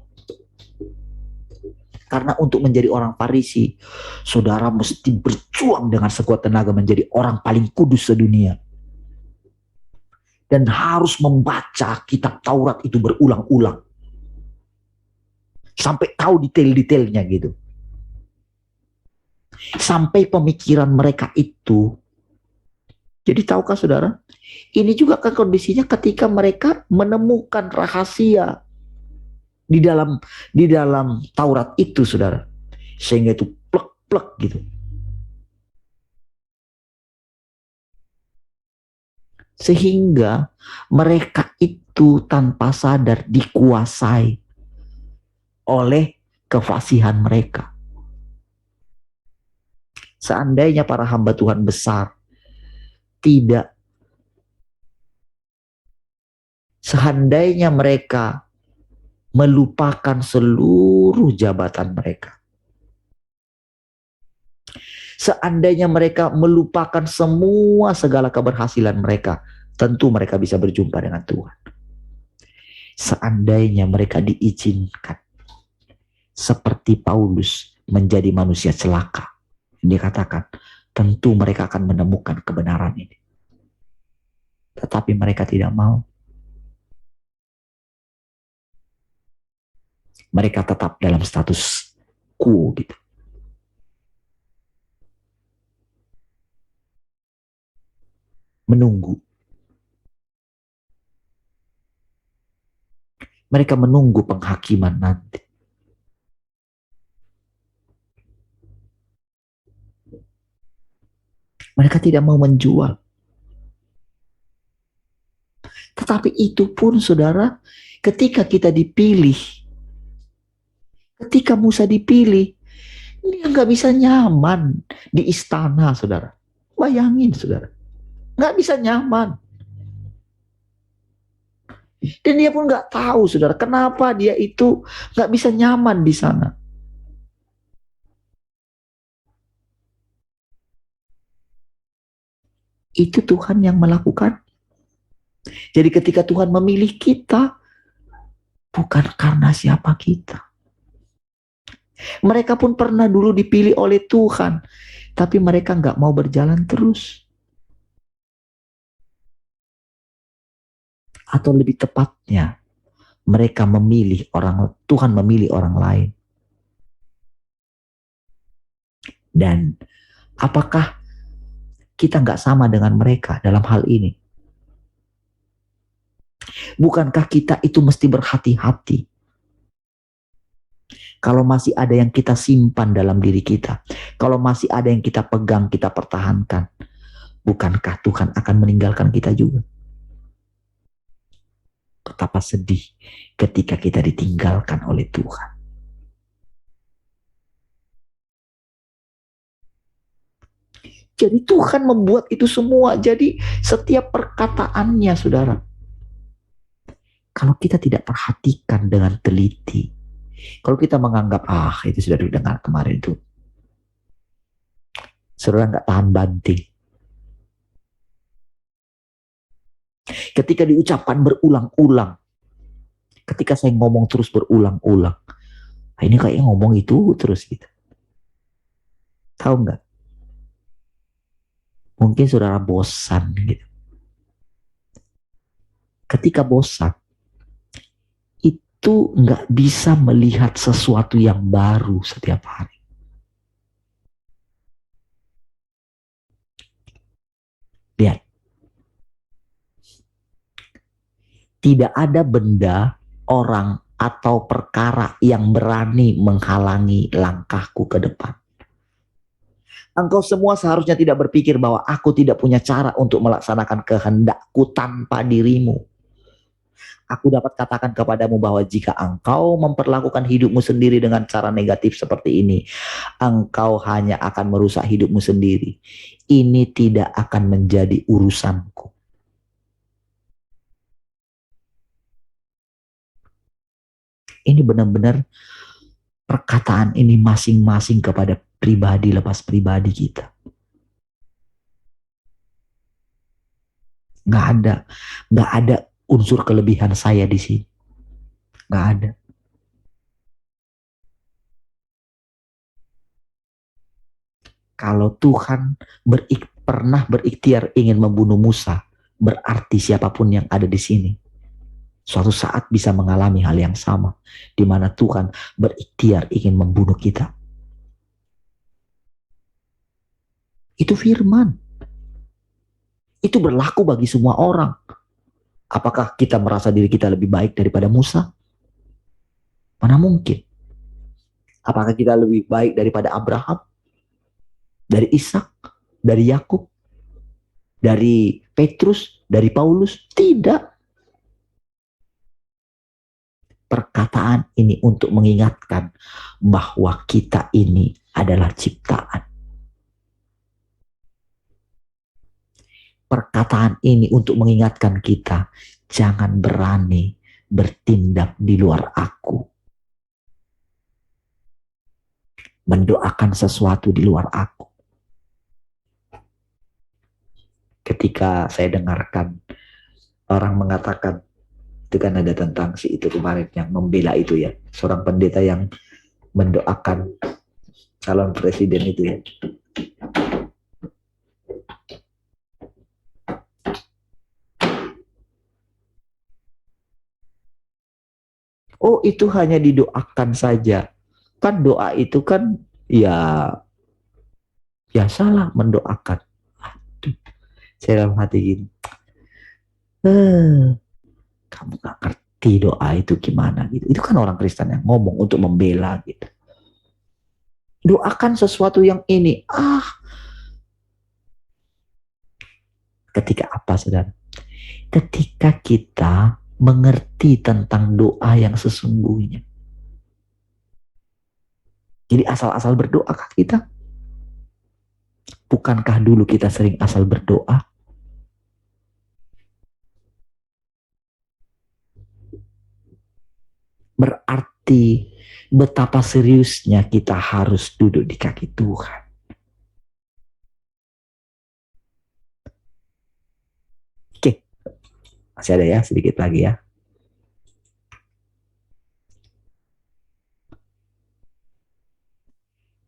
S1: Karena untuk menjadi orang Farisi, saudara mesti berjuang dengan sekuat tenaga menjadi orang paling kudus sedunia. Dan harus membaca kitab Taurat itu berulang-ulang. Sampai tahu detail-detailnya gitu. Sampai pemikiran mereka itu. Jadi tahukah saudara? Ini juga kan kondisinya ketika mereka menemukan rahasia di dalam Taurat itu, saudara, sehingga itu plek-plek gitu. Sehingga mereka itu tanpa sadar dikuasai oleh kefasihan mereka. Seandainya para hamba Tuhan besar tidak, seandainya mereka melupakan seluruh jabatan mereka, seandainya mereka melupakan semua segala keberhasilan mereka, tentu mereka bisa berjumpa dengan Tuhan. Seandainya mereka diizinkan seperti Paulus menjadi manusia celaka, dia katakan tentu mereka akan menemukan kebenaran ini. Tetapi mereka tidak mau. Mereka tetap dalam status quo gitu. Menunggu. Mereka menunggu penghakiman nanti. Mereka tidak mau menjual. Tetapi itu pun, saudara, ketika kita dipilih, ketika Musa dipilih, dia nggak bisa nyaman di istana, saudara. Bayangin, saudara. Nggak bisa nyaman. Dan dia pun nggak tahu, saudara, kenapa dia itu nggak bisa nyaman di sana. Itu Tuhan yang melakukan. Jadi ketika Tuhan memilih kita, bukan karena siapa kita. Mereka pun pernah dulu dipilih oleh Tuhan, tapi mereka nggak mau berjalan terus. Atau lebih tepatnya, mereka memilih Tuhan memilih orang lain. Dan apakah kita nggak sama dengan mereka dalam hal ini? Bukankah kita itu mesti berhati-hati? Kalau masih ada yang kita simpan dalam diri kita, kalau masih ada yang kita pegang, kita pertahankan, bukankah Tuhan akan meninggalkan kita juga? Betapa sedih ketika kita ditinggalkan oleh Tuhan. Jadi Tuhan membuat itu semua. Jadi setiap perkataannya, saudara, kalau kita tidak perhatikan dengan teliti, kalau kita menganggap, itu sudah didengar kemarin itu, saudara nggak tahan banting. Ketika diucapkan berulang-ulang, ketika saya ngomong terus berulang-ulang, ini kayaknya ngomong itu terus gitu. Tahu nggak? Mungkin saudara bosan gitu. Ketika bosan, itu nggak bisa melihat sesuatu yang baru setiap hari. Lihat. Tidak ada benda, orang, atau perkara yang berani menghalangi langkahku ke depan. Engkau semua seharusnya tidak berpikir bahwa aku tidak punya cara untuk melaksanakan kehendakku tanpa dirimu. Aku dapat katakan kepadamu bahwa jika engkau memperlakukan hidupmu sendiri dengan cara negatif seperti ini, engkau hanya akan merusak hidupmu sendiri. Ini tidak akan menjadi urusanku. Ini benar-benar perkataan ini masing-masing kepada pribadi lepas pribadi kita. Nggak ada unsur kelebihan saya di sini. Nggak ada. Kalau Tuhan pernah berikhtiar ingin membunuh Musa, berarti siapapun yang ada di sini suatu saat bisa mengalami hal yang sama, di mana Tuhan berikhtiar ingin membunuh kita. Itu firman. Itu berlaku bagi semua orang. Apakah kita merasa diri kita lebih baik daripada Musa? Mana mungkin? Apakah kita lebih baik daripada Abraham? Dari Ishak? Dari Yakub? Dari Petrus? Dari Paulus? Tidak. Perkataan ini untuk mengingatkan bahwa kita ini adalah ciptaan. Perkataan ini untuk mengingatkan kita, jangan berani bertindak di luar aku. Mendoakan sesuatu di luar aku. Ketika saya dengarkan orang mengatakan, itu kan ada tentang si itu kemarin yang membela itu ya, seorang pendeta yang mendoakan calon presiden itu ya. Oh, itu hanya didoakan saja. Kan doa itu kan ya biasalah mendoakan. Aduh, saya dalam hati gini, kamu gak ngerti doa itu gimana gitu. Itu kan orang Kristen yang ngomong untuk membela gitu. Doakan sesuatu yang ini. Ketika apa, saudara? Ketika kita mengerti tentang doa yang sesungguhnya. Jadi asal-asal berdoakah kita? Bukankah dulu kita sering asal berdoa? Berarti betapa seriusnya kita harus duduk di kaki Tuhan. Oke, masih ada ya, sedikit lagi ya.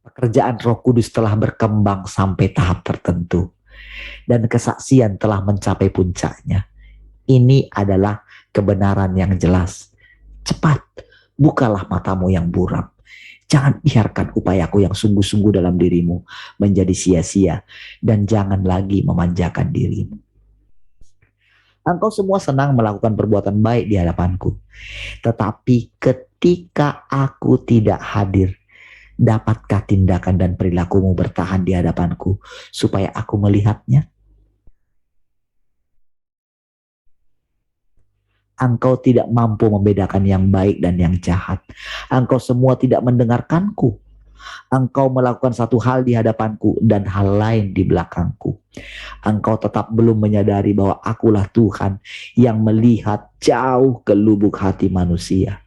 S1: Pekerjaan Roh Kudus telah berkembang sampai tahap tertentu dan kesaksian telah mencapai puncaknya. Ini adalah kebenaran yang jelas. Cepat, bukalah matamu yang buram. Jangan biarkan upayaku yang sungguh-sungguh dalam dirimu menjadi sia-sia, dan jangan lagi memanjakan dirimu. Engkau semua senang melakukan perbuatan baik di hadapanku, tetapi ketika aku tidak hadir, dapatkah tindakan dan perilakumu bertahan di hadapanku supaya aku melihatnya? Engkau tidak mampu membedakan yang baik dan yang jahat. Engkau semua tidak mendengarkanku. Engkau melakukan satu hal di hadapanku dan hal lain di belakangku. Engkau tetap belum menyadari bahwa akulah Tuhan yang melihat jauh ke lubuk hati manusia.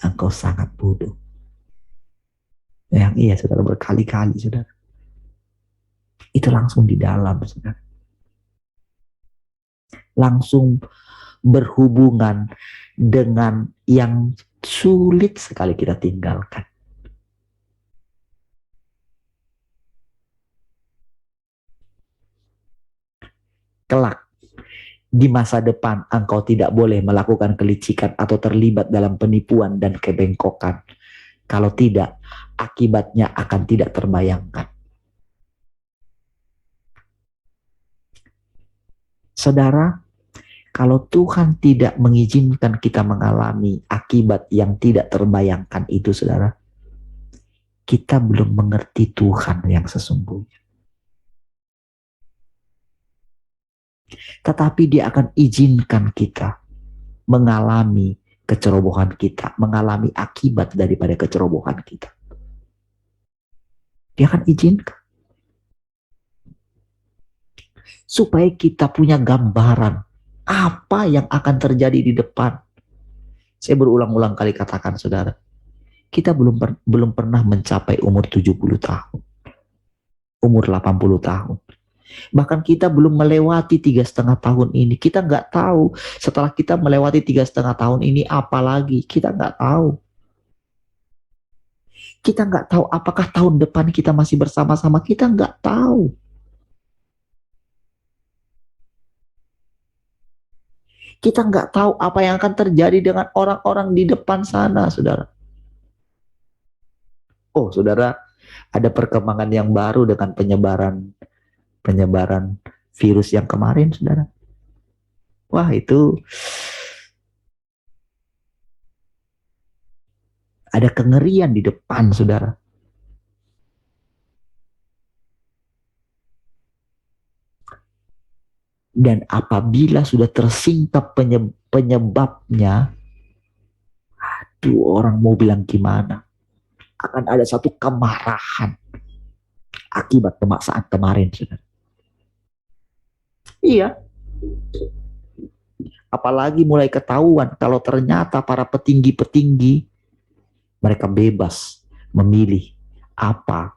S1: Engkau sangat bodoh. Yang iya, saudara, berkali-kali, saudara. Itu langsung di dalam, saudara. Langsung berhubungan dengan yang sulit sekali kita tinggalkan. Kelak, di masa depan engkau tidak boleh melakukan kelicikan atau terlibat dalam penipuan dan kebengkokan. Kalau tidak, akibatnya akan tidak terbayangkan. Saudara, kalau Tuhan tidak mengizinkan kita mengalami akibat yang tidak terbayangkan itu, saudara, kita belum mengerti Tuhan yang sesungguhnya. Tetapi Dia akan izinkan kita mengalami kecerobohan kita, mengalami akibat daripada kecerobohan kita. Dia akan izinkan. Supaya kita punya gambaran apa yang akan terjadi di depan. Saya berulang-ulang kali katakan, saudara, kita belum pernah mencapai umur 70 tahun, umur 80 tahun. Bahkan kita belum melewati 3,5 tahun ini. Kita nggak tahu setelah kita melewati 3,5 tahun ini apa lagi. Kita nggak tahu. Kita nggak tahu apakah tahun depan kita masih bersama-sama. Kita nggak tahu. Kita nggak tahu apa yang akan terjadi dengan orang-orang di depan sana, saudara. Oh, saudara, ada perkembangan yang baru dengan penyebaran virus yang kemarin, saudara. Wah, itu ada kengerian di depan, saudara. Dan apabila sudah tersingkap penyebabnya, aduh, orang mau bilang gimana? Akan ada satu kemarahan akibat pemaksaan kemarin, saudara. Iya. Apalagi mulai ketahuan kalau ternyata para petinggi-petinggi mereka bebas memilih apa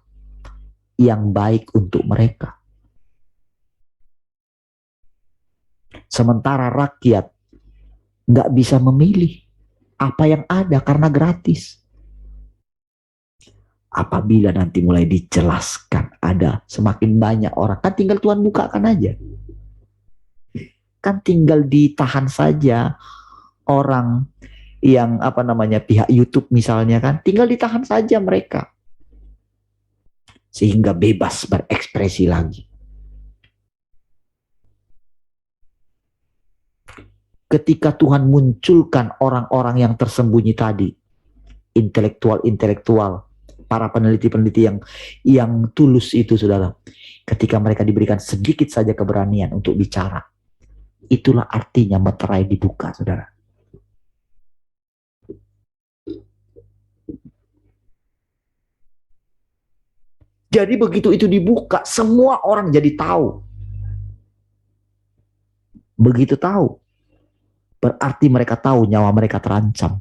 S1: yang baik untuk mereka. Sementara rakyat nggak bisa memilih apa yang ada karena gratis. Apabila nanti mulai dijelaskan ada semakin banyak orang, kan tinggal Tuhan bukakan aja. Kan tinggal ditahan saja orang yang pihak YouTube misalnya, kan tinggal ditahan saja mereka sehingga bebas berekspresi lagi. Ketika Tuhan munculkan orang-orang yang tersembunyi tadi, intelektual, para peneliti-peneliti yang tulus itu, saudara, ketika mereka diberikan sedikit saja keberanian untuk bicara, itulah artinya meterai dibuka, saudara. Jadi begitu itu dibuka, semua orang jadi tahu. Begitu tahu, berarti mereka tahu nyawa mereka terancam.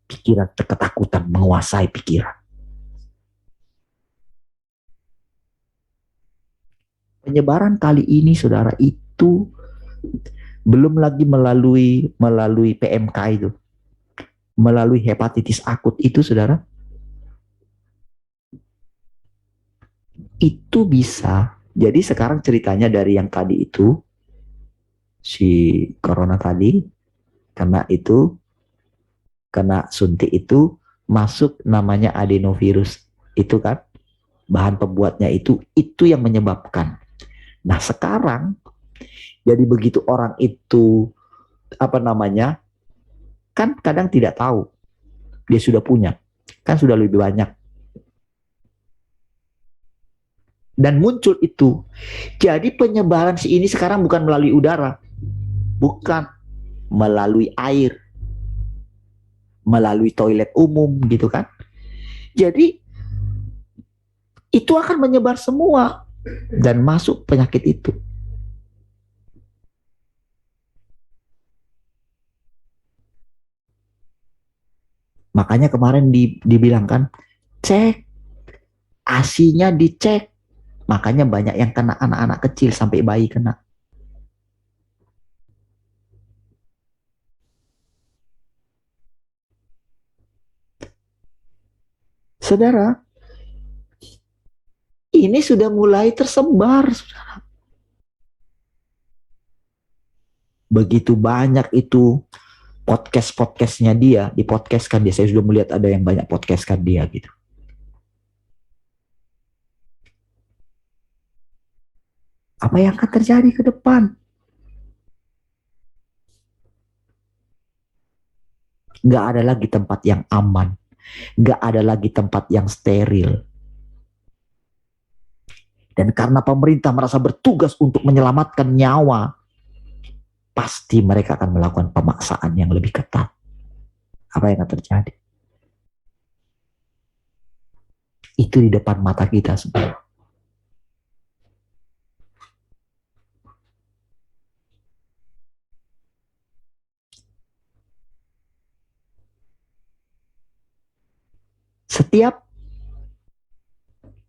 S1: Pikiran ketakutan menguasai pikiran. Penyebaran kali ini, saudara, itu belum lagi melalui PMK itu, melalui hepatitis akut itu, saudara, itu bisa. Jadi sekarang ceritanya dari yang tadi itu, si corona tadi, kena suntik itu masuk namanya adenovirus itu, kan bahan pembuatnya itu yang menyebabkan. Nah sekarang jadi begitu orang itu kan kadang tidak tahu dia sudah punya, kan sudah lebih banyak, dan muncul itu. Jadi penyebaran ini sekarang bukan melalui udara, bukan melalui air, melalui toilet umum gitu kan, Jadi itu akan menyebar semua dan masuk penyakit itu. Makanya kemarin dibilang kan, cek, ASI-nya dicek. Makanya banyak yang kena, anak-anak kecil sampai bayi kena. Saudara, ini sudah mulai tersebar. Begitu banyak itu podcast-podcastnya dia, dipodcastkan dia. Saya sudah melihat ada yang banyak podcastkan dia gitu. Apa yang akan terjadi ke depan? Gak ada lagi tempat yang aman. Gak ada lagi tempat yang steril. Dan karena pemerintah merasa bertugas untuk menyelamatkan nyawa, pasti mereka akan melakukan pemaksaan yang lebih ketat. Apa yang akan terjadi? Itu di depan mata kita semua. Setiap,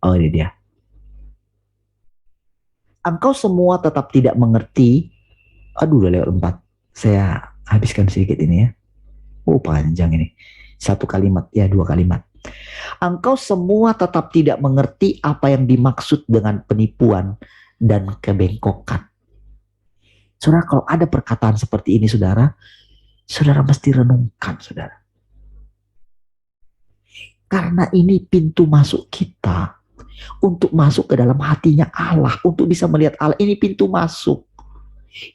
S1: oh ini dia. Engkau semua tetap tidak mengerti. Aduh, udah lewat 4. Saya habiskan sedikit ini ya. Oh, panjang ini. 1 kalimat, ya 2 kalimat. Engkau semua tetap tidak mengerti apa yang dimaksud dengan penipuan dan kebengkokan. Saudara, kalau ada perkataan seperti ini, saudara mesti renungkan, saudara. Karena ini pintu masuk kita untuk masuk ke dalam hatinya Allah, untuk bisa melihat Allah. Ini pintu masuk.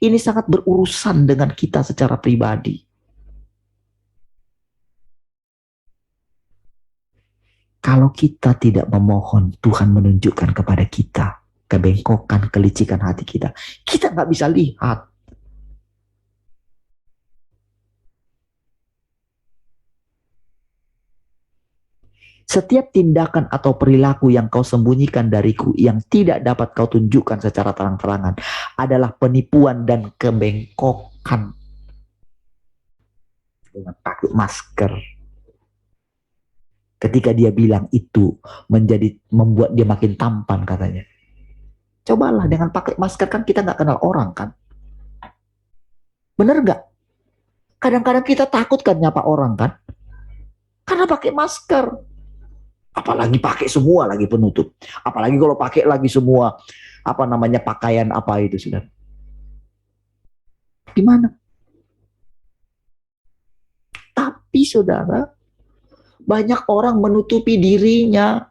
S1: Ini sangat berurusan dengan kita secara pribadi. Kalau kita tidak memohon Tuhan menunjukkan kepada kita kebengkokan, kelicikan hati kita, kita nggak bisa lihat. Setiap tindakan atau perilaku yang kau sembunyikan dariku yang tidak dapat kau tunjukkan secara terang-terangan adalah penipuan dan kebengkokan. Dengan pakai masker. Ketika dia bilang itu membuat dia makin tampan katanya. Cobalah dengan pakai masker, kan kita nggak kenal orang kan. Bener nggak? Kadang-kadang kita takut kan nyapa orang kan. Karena pakai masker. Apalagi pakai semua lagi penutup. Apalagi kalau pakai lagi semua pakaian apa itu sudah. Gimana? Tapi saudara, banyak orang menutupi dirinya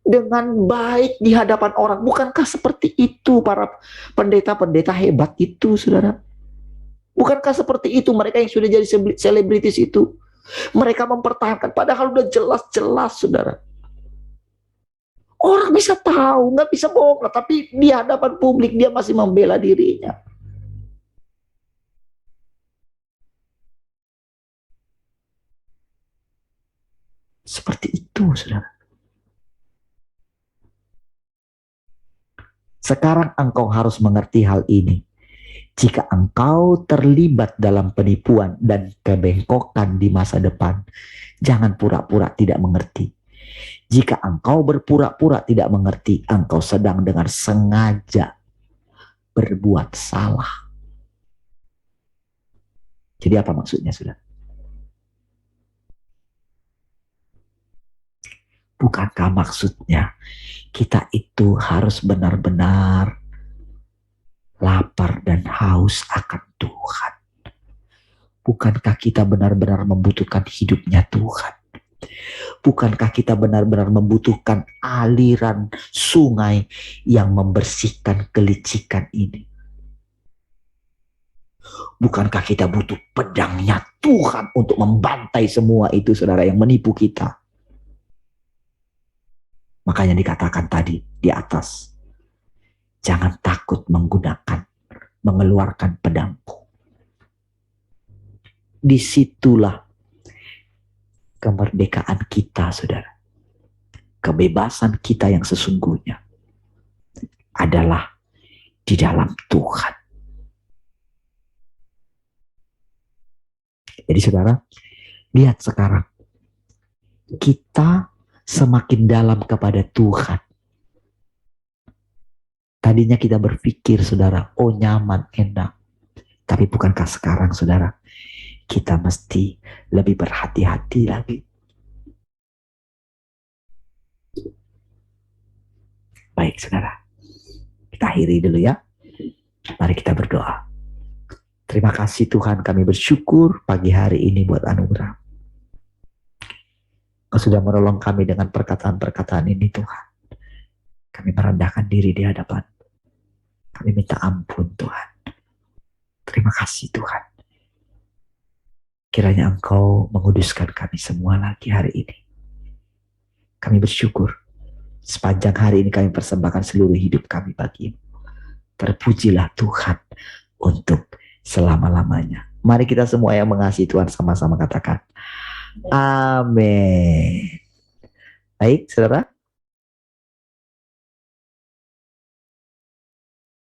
S1: dengan baik di hadapan orang. Bukankah seperti itu para pendeta-pendeta hebat itu, saudara? Bukankah seperti itu mereka yang sudah jadi selebritis itu? Mereka mempertahankan, padahal udah jelas-jelas, saudara. Orang bisa tahu, nggak bisa bohong, tapi di hadapan publik dia masih membela dirinya. Seperti itu, saudara. Sekarang engkau harus mengerti hal ini. Jika engkau terlibat dalam penipuan dan kebengkokan di masa depan, jangan pura-pura tidak mengerti. Jika engkau berpura-pura tidak mengerti, engkau sedang dengan sengaja berbuat salah. Jadi apa maksudnya, saudara? Bukankah maksudnya kita itu harus benar-benar lapar dan haus akan Tuhan? Bukankah kita benar-benar membutuhkan hidupnya Tuhan? Bukankah kita benar-benar membutuhkan aliran sungai yang membersihkan kelicikan ini? Bukankah kita butuh pedangnya Tuhan untuk membantai semua itu, saudara, yang menipu kita? Makanya dikatakan tadi di atas, jangan takut mengeluarkan pedangku. Disitulah kemerdekaan kita, saudara. Kebebasan kita yang sesungguhnya adalah di dalam Tuhan. Jadi saudara, lihat sekarang. Kita semakin dalam kepada Tuhan. Tadinya kita berpikir, saudara, oh nyaman, enak. Tapi bukankah sekarang, saudara, kita mesti lebih berhati-hati lagi. Baik, saudara. Kita akhiri dulu ya. Mari kita berdoa. Terima kasih Tuhan, kami bersyukur pagi hari ini buat anugerah. Kau sudah menolong kami dengan perkataan-perkataan ini, Tuhan. Kami merendahkan diri di hadapan. Kami minta ampun, Tuhan. Terima kasih, Tuhan. Kiranya Engkau menguduskan kami semua lagi hari ini. Kami bersyukur. Sepanjang hari ini kami persembahkan seluruh hidup kami bagimu. Terpujilah Tuhan untuk selama-lamanya. Mari kita semua yang mengasihi Tuhan sama-sama katakan amin. Baik, saudara.